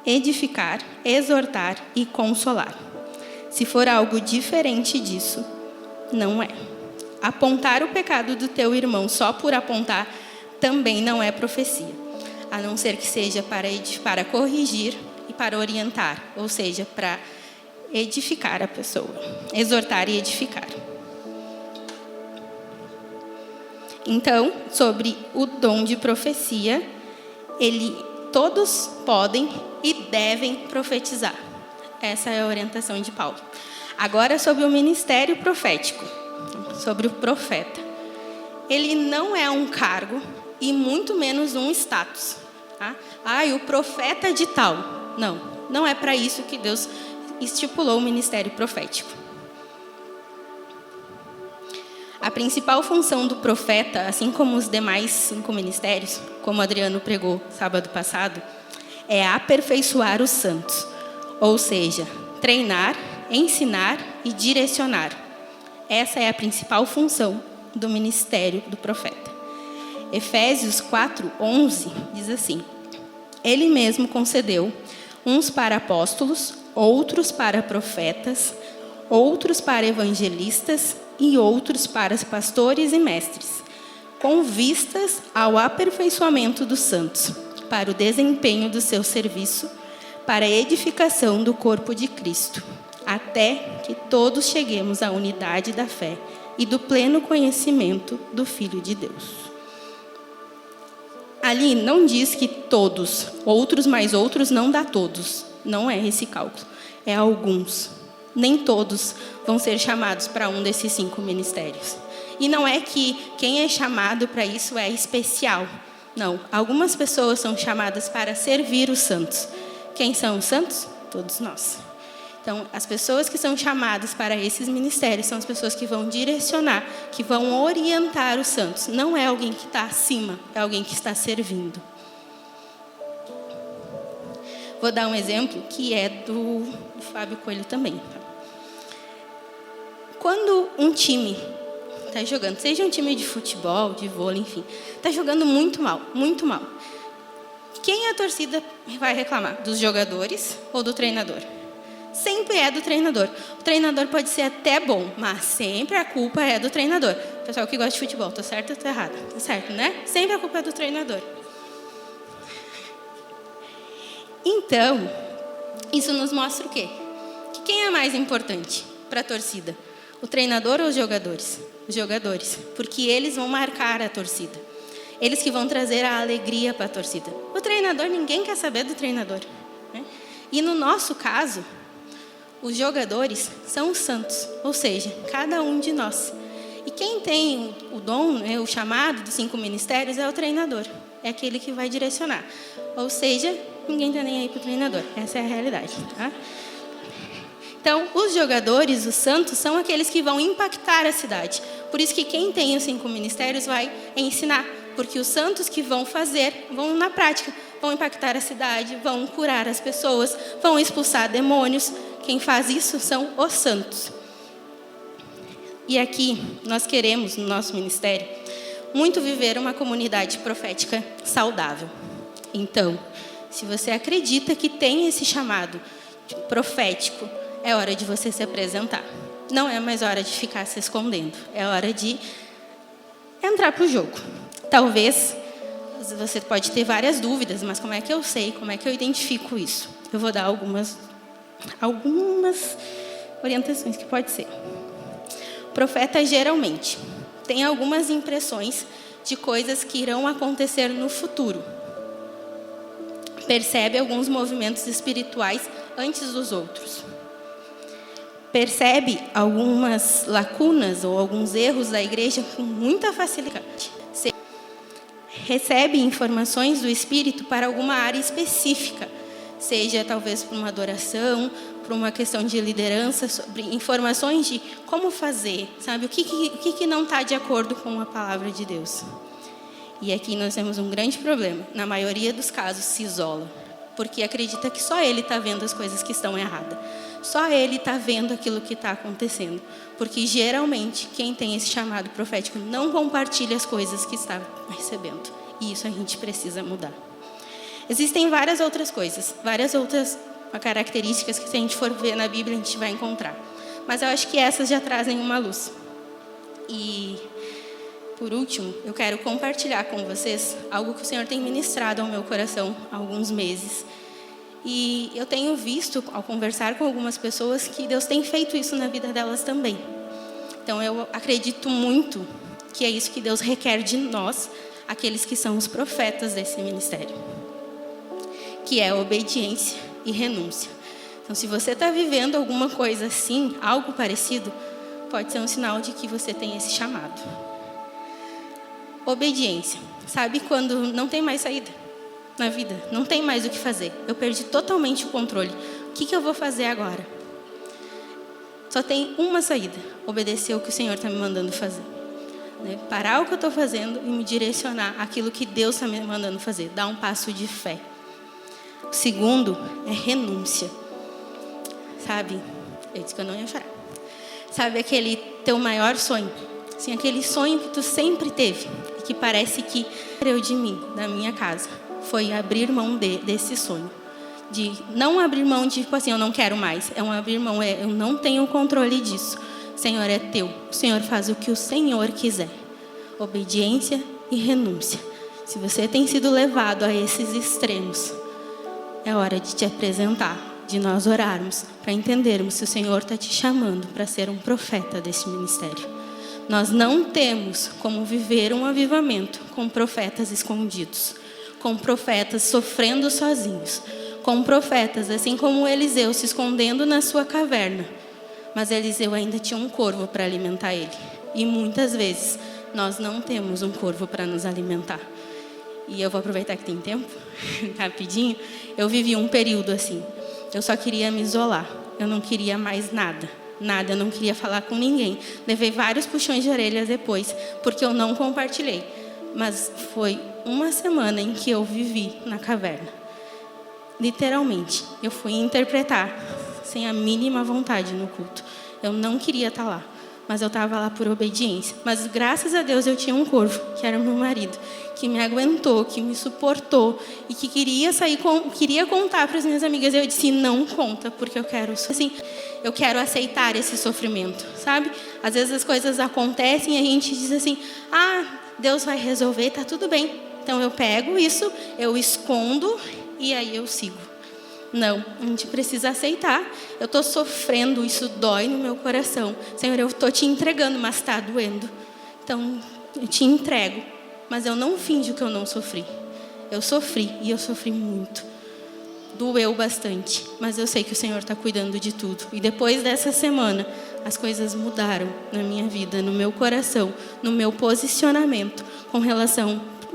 edificar, exortar e consolar. Se for algo diferente disso, não é. Apontar o pecado do teu irmão só por apontar também não é profecia, a não ser que seja para corrigir e para orientar, ou seja, para edificar a pessoa, exortar e edificar. Então, sobre o dom de profecia, todos podem e devem profetizar. Essa é a orientação de Paulo. Agora, sobre o ministério profético, sobre o profeta. Ele não é um cargo e muito menos um status. Tá? O profeta de tal. Não é para isso que Deus estipulou o ministério profético. A principal função do profeta, assim como os demais 5 ministérios, como Adriano pregou sábado passado, é aperfeiçoar os santos, ou seja, treinar, ensinar e direcionar. Essa é a principal função do ministério do profeta. Efésios 4:11 diz assim: Ele mesmo concedeu uns para apóstolos, outros para profetas, outros para evangelistas e outros para pastores e mestres, com vistas ao aperfeiçoamento dos santos, para o desempenho do seu serviço, para a edificação do corpo de Cristo, até que todos cheguemos à unidade da fé e do pleno conhecimento do Filho de Deus. Ali não diz que todos, outros mais outros não dá todos. Não é esse cálculo, é alguns. Nem todos vão ser chamados para um desses 5 ministérios. E não é que quem é chamado para isso é especial. Não, algumas pessoas são chamadas para servir os santos. Quem são os santos? Todos nós. Então, as pessoas que são chamadas para esses ministérios são as pessoas que vão direcionar, que vão orientar os santos. Não é alguém que está acima, é alguém que está servindo. Vou dar um exemplo que é do Fábio Coelho também. Quando um time está jogando, seja um time de futebol, de vôlei, enfim, está jogando muito mal, quem a torcida vai reclamar? Dos jogadores ou do treinador? Sempre é do treinador. O treinador pode ser até bom, mas sempre a culpa é do treinador. Pessoal que gosta de futebol, tá certo ou tá errado? Tá certo, né? Sempre a culpa é do treinador. Então, isso nos mostra o quê? Que quem é mais importante para a torcida? O treinador ou os jogadores? Os jogadores, porque eles vão marcar a torcida. Eles que vão trazer a alegria para a torcida. O treinador, ninguém quer saber do treinador, né? E no nosso caso, os jogadores são os santos, ou seja, cada um de nós. E quem tem o dom, né, o chamado dos 5 ministérios é o treinador. É aquele que vai direcionar. Ou seja, ninguém está nem aí para o treinador. Essa é a realidade. Tá? Então, os jogadores, os santos, são aqueles que vão impactar a cidade. Por isso que quem tem os 5 ministérios vai ensinar. Porque os santos que vão fazer, vão na prática, vão impactar a cidade, vão curar as pessoas, vão expulsar demônios. Quem faz isso são os santos. E aqui, nós queremos, no nosso ministério, muito viver uma comunidade profética saudável. Então, se você acredita que tem esse chamado profético, é hora de você se apresentar. Não é mais hora de ficar se escondendo. É hora de entrar para o jogo. Talvez você pode ter várias dúvidas, mas como é que eu sei? Como é que eu identifico isso? Eu vou dar algumas orientações que pode ser. O profeta geralmente tem algumas impressões de coisas que irão acontecer no futuro. Percebe alguns movimentos espirituais antes dos outros. Percebe algumas lacunas ou alguns erros da igreja com muita facilidade. Recebe informações do Espírito para alguma área específica, seja talvez para uma adoração, para uma questão de liderança, sobre informações de como fazer, sabe? O que não está de acordo com a palavra de Deus. E aqui nós temos um grande problema. Na maioria dos casos se isola, porque acredita que só ele está vendo as coisas que estão erradas. Só ele está vendo aquilo que está acontecendo. Porque geralmente quem tem esse chamado profético não compartilha as coisas que está recebendo. E isso a gente precisa mudar. Existem várias outras coisas, várias outras características que, se a gente for ver na Bíblia, a gente vai encontrar. Mas eu acho que essas já trazem uma luz. E, por último, eu quero compartilhar com vocês algo que o Senhor tem ministrado ao meu coração há alguns meses. E eu tenho visto, ao conversar com algumas pessoas, que Deus tem feito isso na vida delas também. Então, eu acredito muito que é isso que Deus requer de nós, aqueles que são os profetas desse ministério, que é obediência e renúncia. Então, se você está vivendo alguma coisa assim, algo parecido, pode ser um sinal de que você tem esse chamado. Obediência. Sabe quando não tem mais saída na vida? Não tem mais o que fazer. Eu perdi totalmente o controle. O que eu vou fazer agora? Só tem uma saída. Obedecer o que o Senhor está me mandando fazer. Parar o que eu estou fazendo e me direcionar àquilo que Deus está me mandando fazer. Dar um passo de fé. O segundo é renúncia. Sabe? Eu disse que eu não ia chorar. Sabe aquele teu maior sonho? Assim, aquele sonho que tu sempre teve e que parece que tirou de mim, da minha casa. Foi abrir mão desse sonho. De não abrir mão de, tipo assim, eu não quero mais. É um abrir mão, eu não tenho controle disso. Senhor, é teu. O Senhor faz o que o Senhor quiser. Obediência e renúncia. Se você tem sido levado a esses extremos, é hora de te apresentar, de nós orarmos, para entendermos se o Senhor está te chamando para ser um profeta desse ministério. Nós não temos como viver um avivamento com profetas escondidos, com profetas sofrendo sozinhos, com profetas, assim como Eliseu, se escondendo na sua caverna. Mas Eliseu ainda tinha um corvo para alimentar ele. E muitas vezes nós não temos um corvo para nos alimentar. E eu vou aproveitar que tem tempo, rapidinho. Eu vivi um período assim. Eu só queria me isolar. Eu não queria mais nada. Nada, eu não queria falar com ninguém. Levei vários puxões de orelhas depois, porque eu não compartilhei. Mas foi uma semana em que eu vivi na caverna. Literalmente, eu fui interpretar sem a mínima vontade no culto. Eu não queria estar lá, mas eu estava lá por obediência. Mas graças a Deus eu tinha um corvo, que era meu marido, que me aguentou, que me suportou e que queria contar para as minhas amigas. Eu disse, não conta, porque eu quero, assim, eu quero aceitar esse sofrimento, sabe? Às vezes as coisas acontecem e a gente diz assim, Deus vai resolver, tá tudo bem. Então eu pego isso, eu escondo e aí eu sigo. Não, a gente precisa aceitar. Eu estou sofrendo, isso dói no meu coração. Senhor, eu estou te entregando, mas está doendo. Então, eu te entrego. Mas eu não finjo que eu não sofri. Eu sofri, e eu sofri muito. Doeu bastante, mas eu sei que o Senhor está cuidando de tudo. E depois dessa semana, as coisas mudaram na minha vida, no meu coração, no meu posicionamento,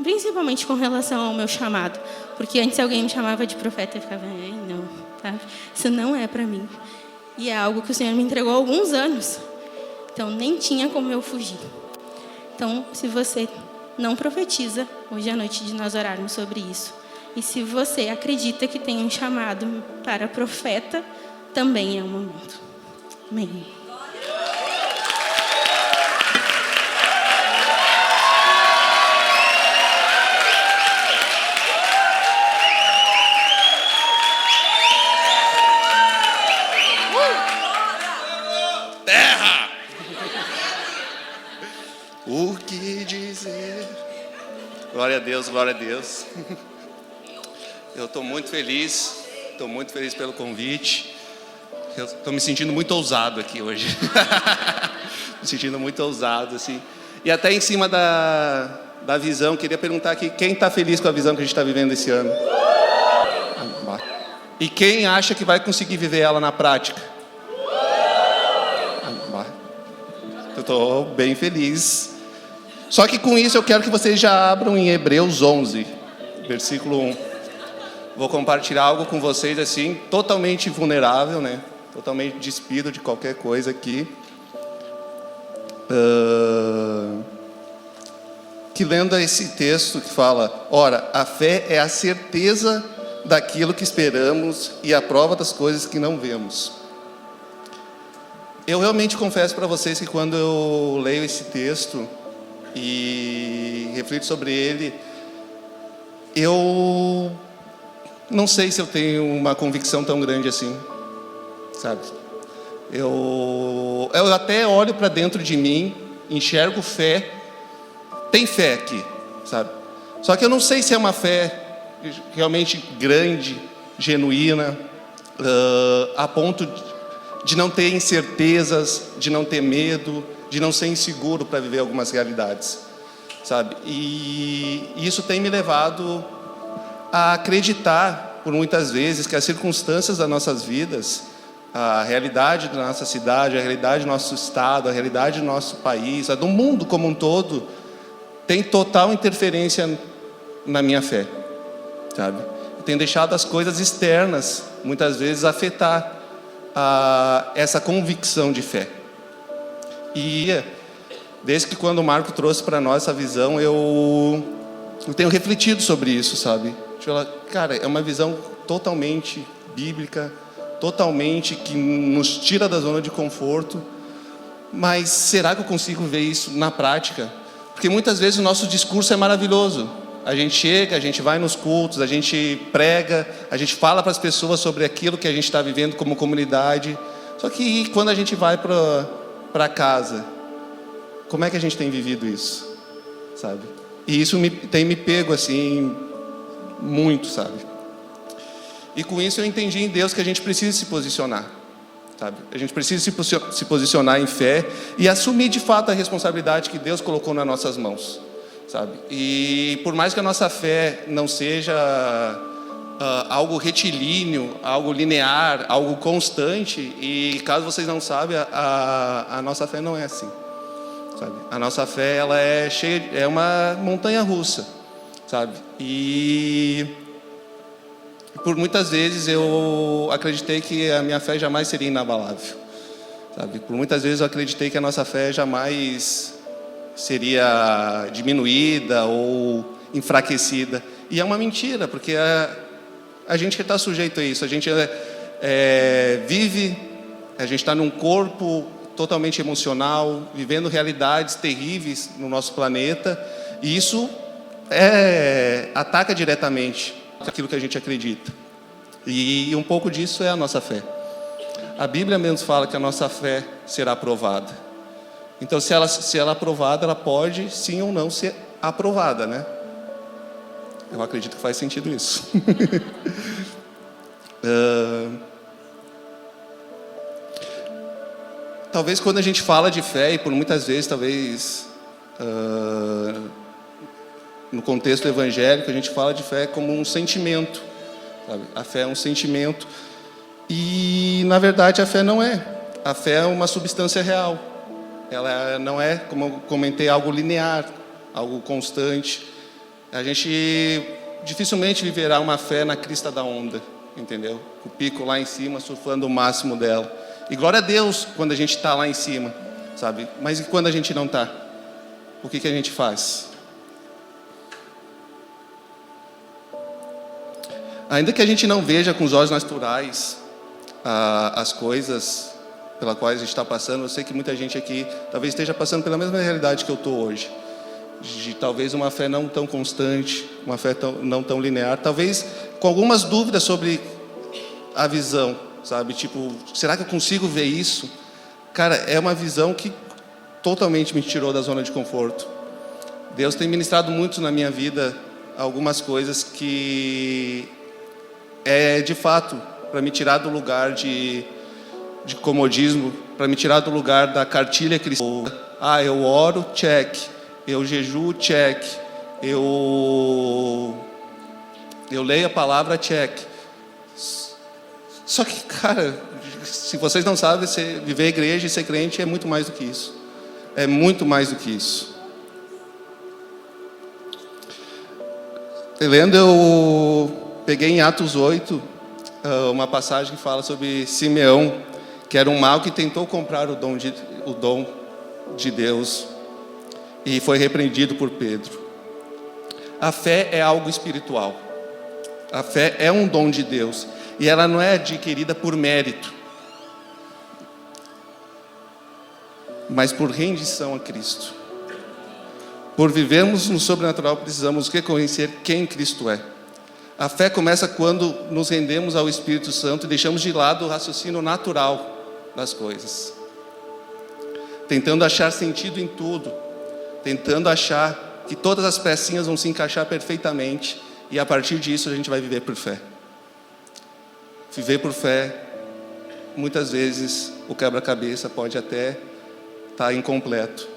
principalmente com relação ao meu chamado. Porque antes alguém me chamava de profeta e eu ficava, não, sabe? Isso não é para mim. E é algo que o Senhor me entregou há alguns anos. Então, nem tinha como eu fugir. Então, se você não profetiza, hoje é a noite de nós orarmos sobre isso. E se você acredita que tem um chamado para profeta, também é o momento. Amém. O que dizer? Glória a Deus, glória a Deus. Eu estou muito feliz pelo convite. Eu estou me sentindo muito ousado aqui hoje. Me sentindo muito ousado, assim. E até em cima da visão, queria perguntar aqui, quem está feliz com a visão que a gente está vivendo esse ano? E quem acha que vai conseguir viver ela na prática? Eu estou bem feliz. Só que com isso eu quero que vocês já abram em Hebreus 11, versículo 1. Vou compartilhar algo com vocês assim, totalmente vulnerável, né? Totalmente despido de qualquer coisa aqui. Que lendo esse texto que fala, ora, a fé é a certeza daquilo que esperamos e a prova das coisas que não vemos. Eu realmente confesso para vocês que quando eu leio esse texto e reflito sobre ele, eu não sei se eu tenho uma convicção tão grande assim, sabe? Eu até olho para dentro de mim, enxergo fé, tem fé aqui, sabe? Só que eu não sei se é uma fé realmente grande, genuína, a ponto de não ter incertezas, de não ter medo, de não ser inseguro para viver algumas realidades, sabe? E isso tem me levado a acreditar, por muitas vezes, que as circunstâncias das nossas vidas, a realidade da nossa cidade, a realidade do nosso estado, a realidade do nosso país, a do mundo como um todo, tem total interferência na minha fé, sabe? Eu tenho deixado as coisas externas, muitas vezes, afetar essa convicção de fé. E desde que quando o Marco trouxe para nós essa visão, eu tenho refletido sobre isso, sabe? Cara, é uma visão totalmente bíblica, totalmente que nos tira da zona de conforto, mas será que eu consigo ver isso na prática? Porque muitas vezes o nosso discurso é maravilhoso. A gente chega, a gente vai nos cultos, a gente prega, a gente fala para as pessoas sobre aquilo que a gente está vivendo como comunidade. Só que quando a gente vai para casa, como é que a gente tem vivido isso, sabe? E isso tem me pego assim muito, sabe? E com isso eu entendi em Deus que a gente precisa se posicionar, sabe? A gente precisa se posicionar em fé e assumir de fato a responsabilidade que Deus colocou nas nossas mãos, sabe? E por mais que a nossa fé não seja algo retilíneo, algo linear, algo constante, e caso vocês não saibam, a nossa fé não é assim, sabe? A nossa fé, ela é uma montanha russa, sabe? E por muitas vezes eu acreditei que a minha fé jamais seria inabalável, sabe? Por muitas vezes eu acreditei que a nossa fé jamais seria diminuída ou enfraquecida. E é uma mentira, porque a gente está sujeito a isso. A gente vive, a gente está num corpo totalmente emocional, vivendo realidades terríveis no nosso planeta, e isso ataca diretamente aquilo que a gente acredita. E um pouco disso é a nossa fé. A Bíblia mesmo fala que a nossa fé será aprovada. Então, se ela é aprovada, ela pode, sim ou não, ser aprovada, né? Eu acredito que faz sentido isso. Talvez quando a gente fala de fé, e por muitas vezes, talvez, no contexto evangélico, a gente fala de fé como um sentimento, sabe? A fé é um sentimento. E, na verdade, a fé não é. A fé é uma substância real. Ela não é, como eu comentei, algo linear, algo constante. A gente dificilmente viverá uma fé na crista da onda, entendeu? O pico lá em cima, surfando o máximo dela. E glória a Deus quando a gente está lá em cima, sabe? Mas e quando a gente não está? O que a gente faz? Ainda que a gente não veja com os olhos naturais as coisas pelas quais a gente está passando, eu sei que muita gente aqui talvez esteja passando pela mesma realidade que eu estou hoje. De talvez uma fé não tão constante, uma fé não tão linear, talvez com algumas dúvidas sobre a visão, sabe? Tipo, será que eu consigo ver isso? Cara, é uma visão que totalmente me tirou da zona de conforto. Deus tem ministrado muito na minha vida algumas coisas que de fato, para me tirar do lugar de comodismo, para me tirar do lugar da cartilha cristã. Eu oro, check. Eu jejuo, check. Eu leio a palavra, check. Só que, cara, se vocês não sabem, viver a igreja e ser crente é muito mais do que isso. É muito mais do que isso. Lendo, eu peguei em Atos 8, uma passagem que fala sobre Simeão, que era um mago que tentou comprar o dom de Deus e foi repreendido por Pedro. A fé é algo espiritual. A fé é um dom de Deus e ela não é adquirida por mérito, mas por rendição a Cristo. Por vivermos no sobrenatural, precisamos reconhecer quem Cristo é. A fé começa quando nos rendemos ao Espírito Santo e deixamos de lado o raciocínio natural das coisas, tentando achar sentido em tudo, tentando achar que todas as pecinhas vão se encaixar perfeitamente, e a partir disso a gente vai viver por fé. Viver por fé, muitas vezes o quebra-cabeça pode até estar incompleto,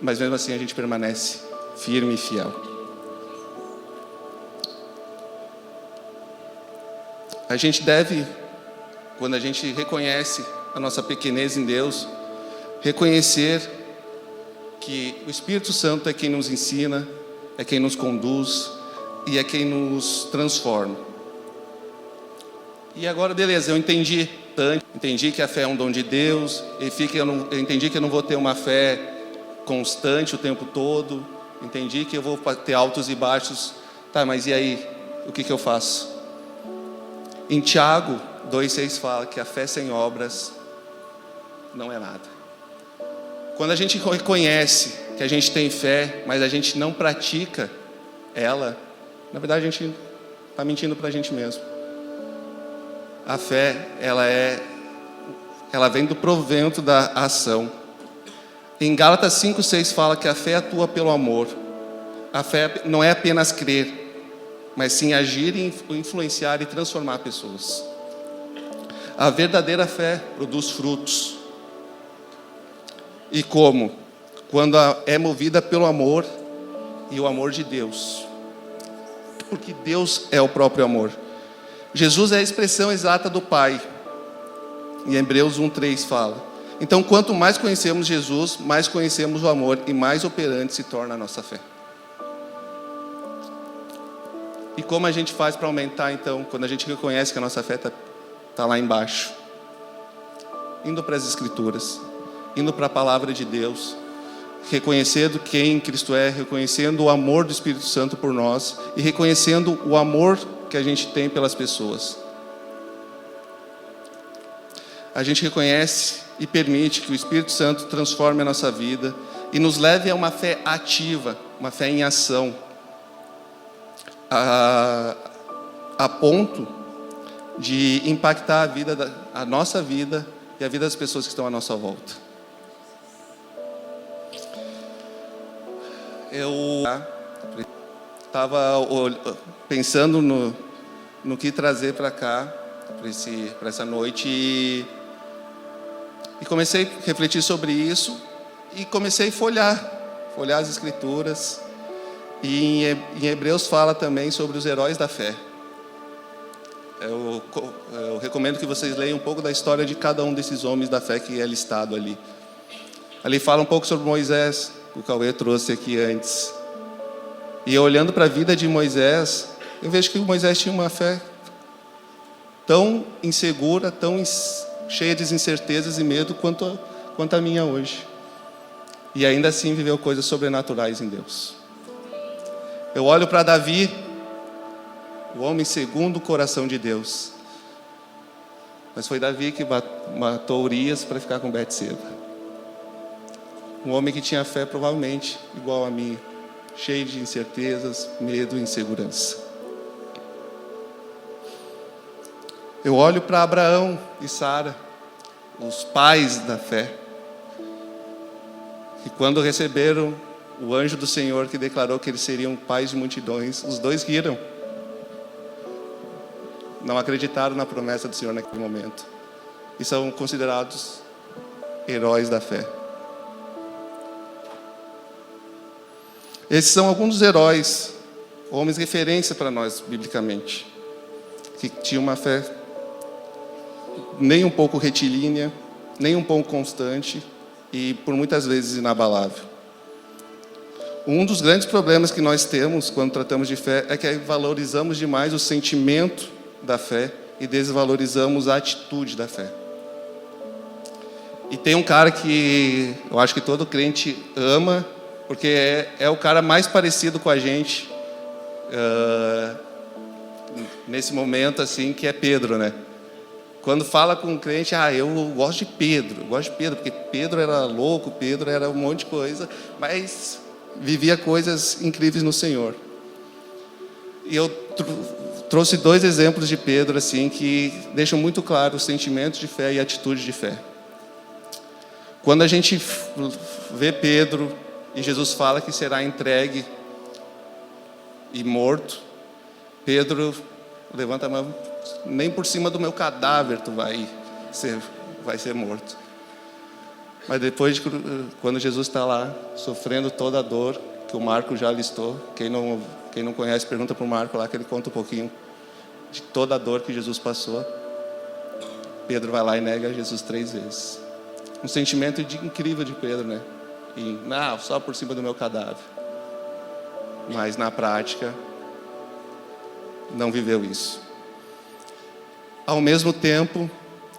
mas mesmo assim a gente permanece firme e fiel. A gente deve, quando a gente reconhece a nossa pequenez em Deus, reconhecer que o Espírito Santo é quem nos ensina, é quem nos conduz e é quem nos transforma. E agora, beleza, eu entendi que a fé é um dom de Deus, eu entendi que eu não vou ter uma fé constante o tempo todo, entendi que eu vou ter altos e baixos. Tá, mas e aí? O que eu faço? Em Tiago 2,6 fala que a fé sem obras não é nada. Quando a gente reconhece que a gente tem fé, mas a gente não pratica ela, na verdade a gente está mentindo para a gente mesmo. A fé, ela vem do provento da ação. Em Gálatas 5,6 fala que a fé atua pelo amor. A fé não é apenas crer, mas sim agir, influenciar e transformar pessoas. A verdadeira fé produz frutos. E como? Quando é movida pelo amor e o amor de Deus. Porque Deus é o próprio amor. Jesus é a expressão exata do Pai. Em Hebreus 1,3 fala. Então, quanto mais conhecemos Jesus, mais conhecemos o amor e mais operante se torna a nossa fé. E como a gente faz para aumentar, então, quando a gente reconhece que a nossa fé está lá embaixo? Indo para as Escrituras, indo para a Palavra de Deus, reconhecendo quem Cristo é, reconhecendo o amor do Espírito Santo por nós e reconhecendo o amor que a gente tem pelas pessoas. A gente reconhece e permite que o Espírito Santo transforme a nossa vida e nos leve a uma fé ativa, uma fé em ação, a ponto de impactar a nossa vida e a vida das pessoas que estão à nossa volta. Eu estava pensando no que trazer para cá, para essa noite, e comecei a refletir sobre isso, e comecei a folhear as Escrituras, e em Hebreus fala também sobre os heróis da fé. Eu recomendo que vocês leiam um pouco da história de cada um desses homens da fé que é listado ali. Ali fala um pouco sobre Moisés, que o Cauê trouxe aqui antes. E olhando para a vida de Moisés, eu vejo que Moisés tinha uma fé tão insegura, tão cheia de incertezas e medo quanto a minha hoje. E ainda assim viveu coisas sobrenaturais em Deus. Eu olho para Davi, o homem segundo o coração de Deus. Mas foi Davi que matou Urias para ficar com Betseba. Um homem que tinha fé provavelmente igual a mim, cheio de incertezas, medo e insegurança. Eu olho para Abraão e Sara, os pais da fé, que quando receberam o anjo do Senhor que declarou que eles seriam pais de multidões, os dois riram. Não acreditaram na promessa do Senhor naquele momento. E são considerados heróis da fé. Esses são alguns dos heróis, homens referência para nós, biblicamente, que tinham uma fé nem um pouco retilínea, nem um pouco constante e, por muitas vezes, inabalável. Um dos grandes problemas que nós temos quando tratamos de fé é que valorizamos demais o sentimento da fé e desvalorizamos a atitude da fé. E tem um cara que eu acho que todo crente ama, porque é o cara mais parecido com a gente nesse momento, assim, que é Pedro, né? Quando fala com um crente, eu gosto de Pedro, porque Pedro era louco, Pedro era um monte de coisa, mas vivia coisas incríveis no Senhor. E eu trouxe 2 exemplos de Pedro assim que deixam muito claro os sentimentos de fé e a atitude de fé. Quando a gente vê Pedro e Jesus fala que será entregue e morto, Pedro levanta a mão: nem por cima do meu cadáver tu vai ser morto. Mas depois, quando Jesus está lá sofrendo toda a dor, que o Marco já listou, quem não conhece, pergunta para o Marco lá, que ele conta um pouquinho de toda a dor que Jesus passou. Pedro vai lá e nega Jesus 3 vezes. Um sentimento incrível de Pedro, né? E, não, só por cima do meu cadáver. Mas na prática, não viveu isso. Ao mesmo tempo,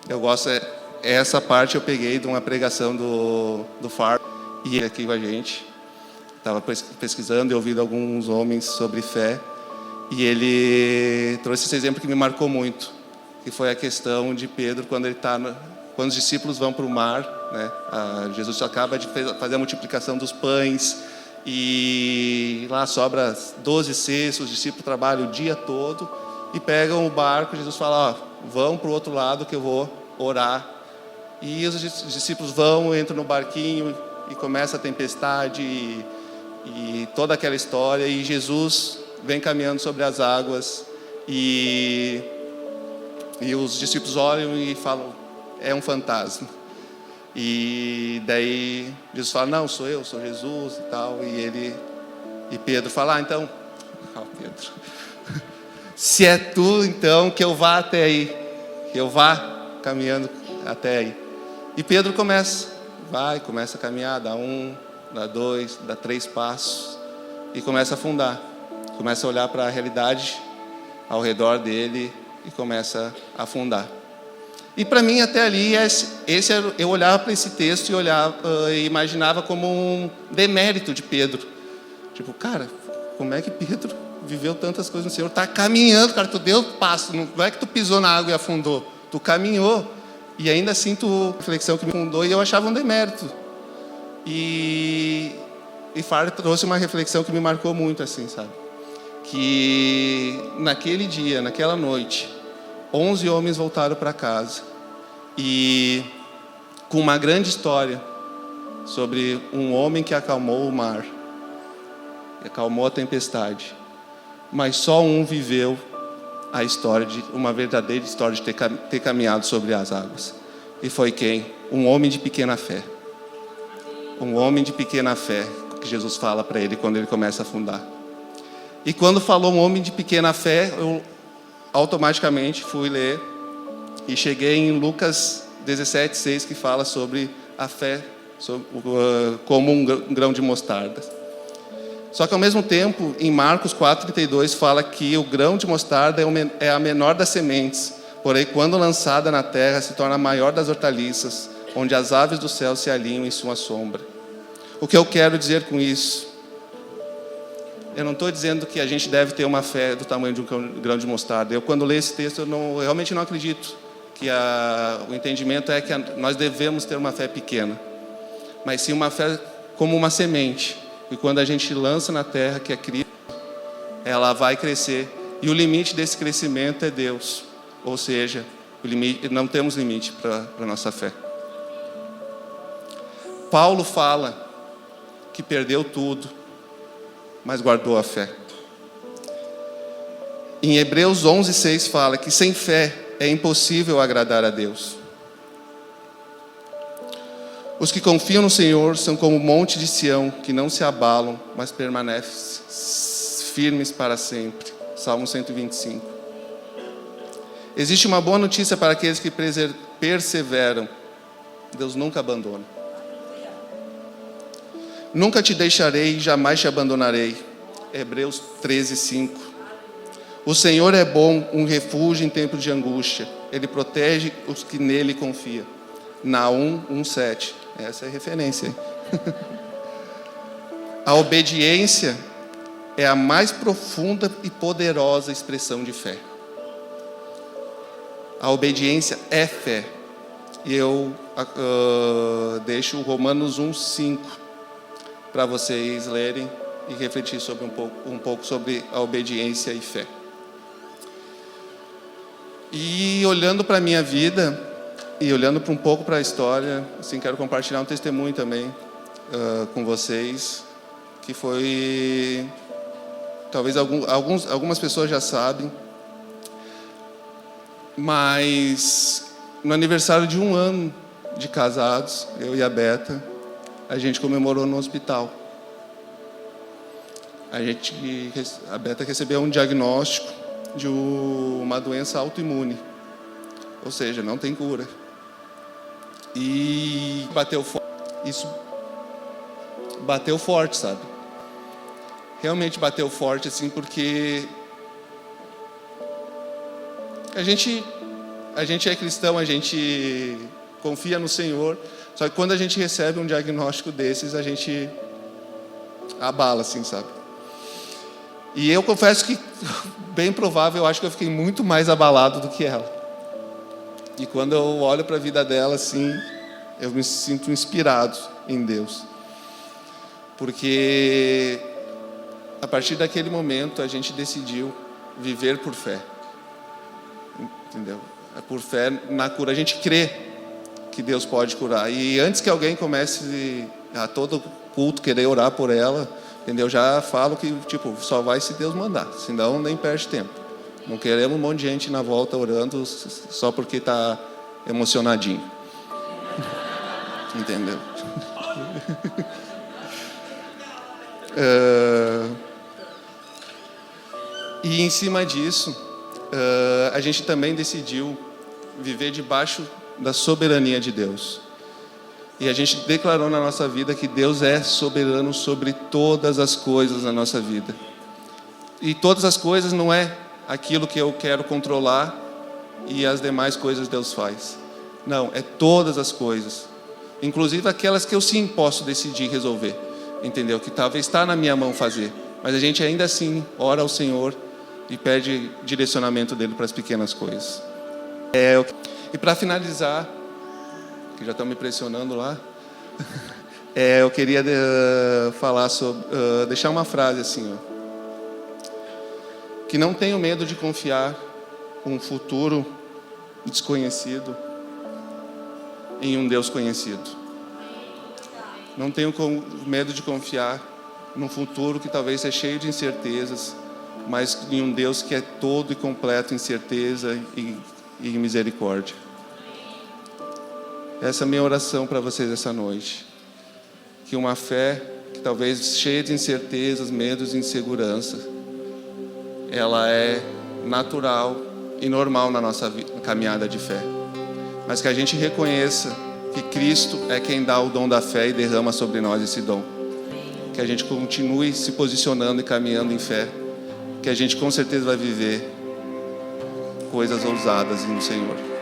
eu gosto, essa parte eu peguei de uma pregação do Fábio, e ele aqui com a gente. Estava pesquisando e ouvindo alguns homens sobre fé, e ele trouxe esse exemplo que me marcou muito, que foi a questão de Pedro quando os discípulos vão para o mar, né? Jesus acaba de fazer a multiplicação dos pães, e lá sobra 12 cestos, os discípulos trabalham o dia todo, e pegam o barco. Jesus fala: vão para o outro lado que eu vou orar. E os discípulos entram no barquinho, e começa a tempestade, e toda aquela história, e Jesus vem caminhando sobre as águas, e os discípulos olham e falam: é um fantasma. E daí Jesus fala: não, sou eu, sou Jesus e tal. E Pedro fala: então, Pedro, se é tu, então que eu vá até aí, que eu vá caminhando até aí. E Pedro começa a caminhar, dá 1, dá 2, dá 3 passos, e começa a afundar, começa a olhar para a realidade ao redor dele e começa a afundar. E para mim, até ali, eu olhava para esse texto e imaginava como um demérito de Pedro. Tipo, cara, como é que Pedro viveu tantas coisas no Senhor? Está caminhando, cara, tu deu passo, não é que tu pisou na água e afundou, tu caminhou. E ainda sinto reflexão que me afundou, e eu achava um demérito. E Fábio trouxe uma reflexão que me marcou muito, assim, sabe? Que naquele dia, naquela noite, 11 homens voltaram para casa, e com uma grande história sobre um homem que acalmou o mar, acalmou a tempestade, mas só um viveu a história uma verdadeira história de ter caminhado sobre as águas. E foi quem? Um homem de pequena fé. Um homem de pequena fé, que Jesus fala para ele quando ele começa a afundar. E quando falou um homem de pequena fé, eu automaticamente fui ler e cheguei em Lucas 17:6, que fala sobre a fé como um grão de mostarda. Só que ao mesmo tempo, em Marcos 4:32, fala que o grão de mostarda é a menor das sementes, porém quando lançada na terra se torna a maior das hortaliças, onde as aves do céu se alinham em sua sombra. O que eu quero dizer com isso? Eu não estou dizendo que a gente deve ter uma fé do tamanho de um grão de mostarda. Eu, quando leio esse texto, eu realmente não acredito que o entendimento é que nós devemos ter uma fé pequena, mas sim uma fé como uma semente, e quando a gente lança na terra, que é Cristo, ela vai crescer, e o limite desse crescimento é Deus. Ou seja, não temos limite para a nossa fé. Paulo fala que perdeu tudo, mas guardou a fé. Em Hebreus 11:6 fala que sem fé é impossível agradar a Deus. Os que confiam no Senhor são como o monte de Sião, que não se abalam, mas permanecem firmes para sempre. Salmo 125. Existe uma boa notícia para aqueles que perseveram. Deus nunca abandona. Nunca te deixarei, jamais te abandonarei. Hebreus 13:5. O Senhor é bom, um refúgio em tempo de angústia. Ele protege os que nele confiam. Naum 1:7. Essa é a referência. A obediência é a mais profunda e poderosa expressão de fé. A obediência é fé. E eu deixo Romanos 1:5 para vocês lerem e refletir sobre um pouco sobre a obediência e fé. E olhando para a minha vida, e olhando um pouco para a história, assim, quero compartilhar um testemunho também com vocês, que foi, talvez algumas pessoas já sabem, mas no aniversário de 1 ano de casados, eu e a Beta, a gente comemorou no hospital. A Beta recebeu um diagnóstico de uma doença autoimune, ou seja, não tem cura. E isso bateu forte, sabe? Realmente bateu forte, assim, porque a gente é cristão, a gente confia no Senhor, só que quando a gente recebe um diagnóstico desses, a gente abala, assim, sabe? E eu confesso que, bem provável, eu acho que eu fiquei muito mais abalado do que ela. E quando eu olho para a vida dela, assim, eu me sinto inspirado em Deus. Porque a partir daquele momento a gente decidiu viver por fé. Entendeu? Por fé na cura. A gente crê que Deus pode curar. E antes que alguém comece a todo culto querer orar por ela, entendeu? Já falo que, tipo, só vai se Deus mandar, senão nem perde tempo. Não queremos um monte de gente na volta orando só porque está emocionadinho. Entendeu? E em cima disso, a gente também decidiu viver debaixo da soberania de Deus. E a gente declarou na nossa vida que Deus é soberano sobre todas as coisas na nossa vida. E todas as coisas não é aquilo que eu quero controlar e as demais coisas Deus faz. Não, é todas as coisas. Inclusive aquelas que eu sim posso decidir resolver. Entendeu? Que talvez está na minha mão fazer. Mas a gente ainda assim ora ao Senhor e pede direcionamento dele para as pequenas coisas. E para finalizar, que já estão me pressionando lá, eu queria falar sobre, deixar uma frase assim, ó, que não tenho medo de confiar um futuro desconhecido em um Deus conhecido. Não tenho medo de confiar num futuro que talvez seja cheio de incertezas, mas em um Deus que é todo e completo em certeza e misericórdia. Essa é a minha oração para vocês essa noite. Que uma fé que talvez cheia de incertezas, medos e insegurança, ela é natural e normal na nossa caminhada de fé. Mas que a gente reconheça que Cristo é quem dá o dom da fé e derrama sobre nós esse dom. Que a gente continue se posicionando e caminhando em fé. Que a gente com certeza vai viver coisas ousadas no Senhor.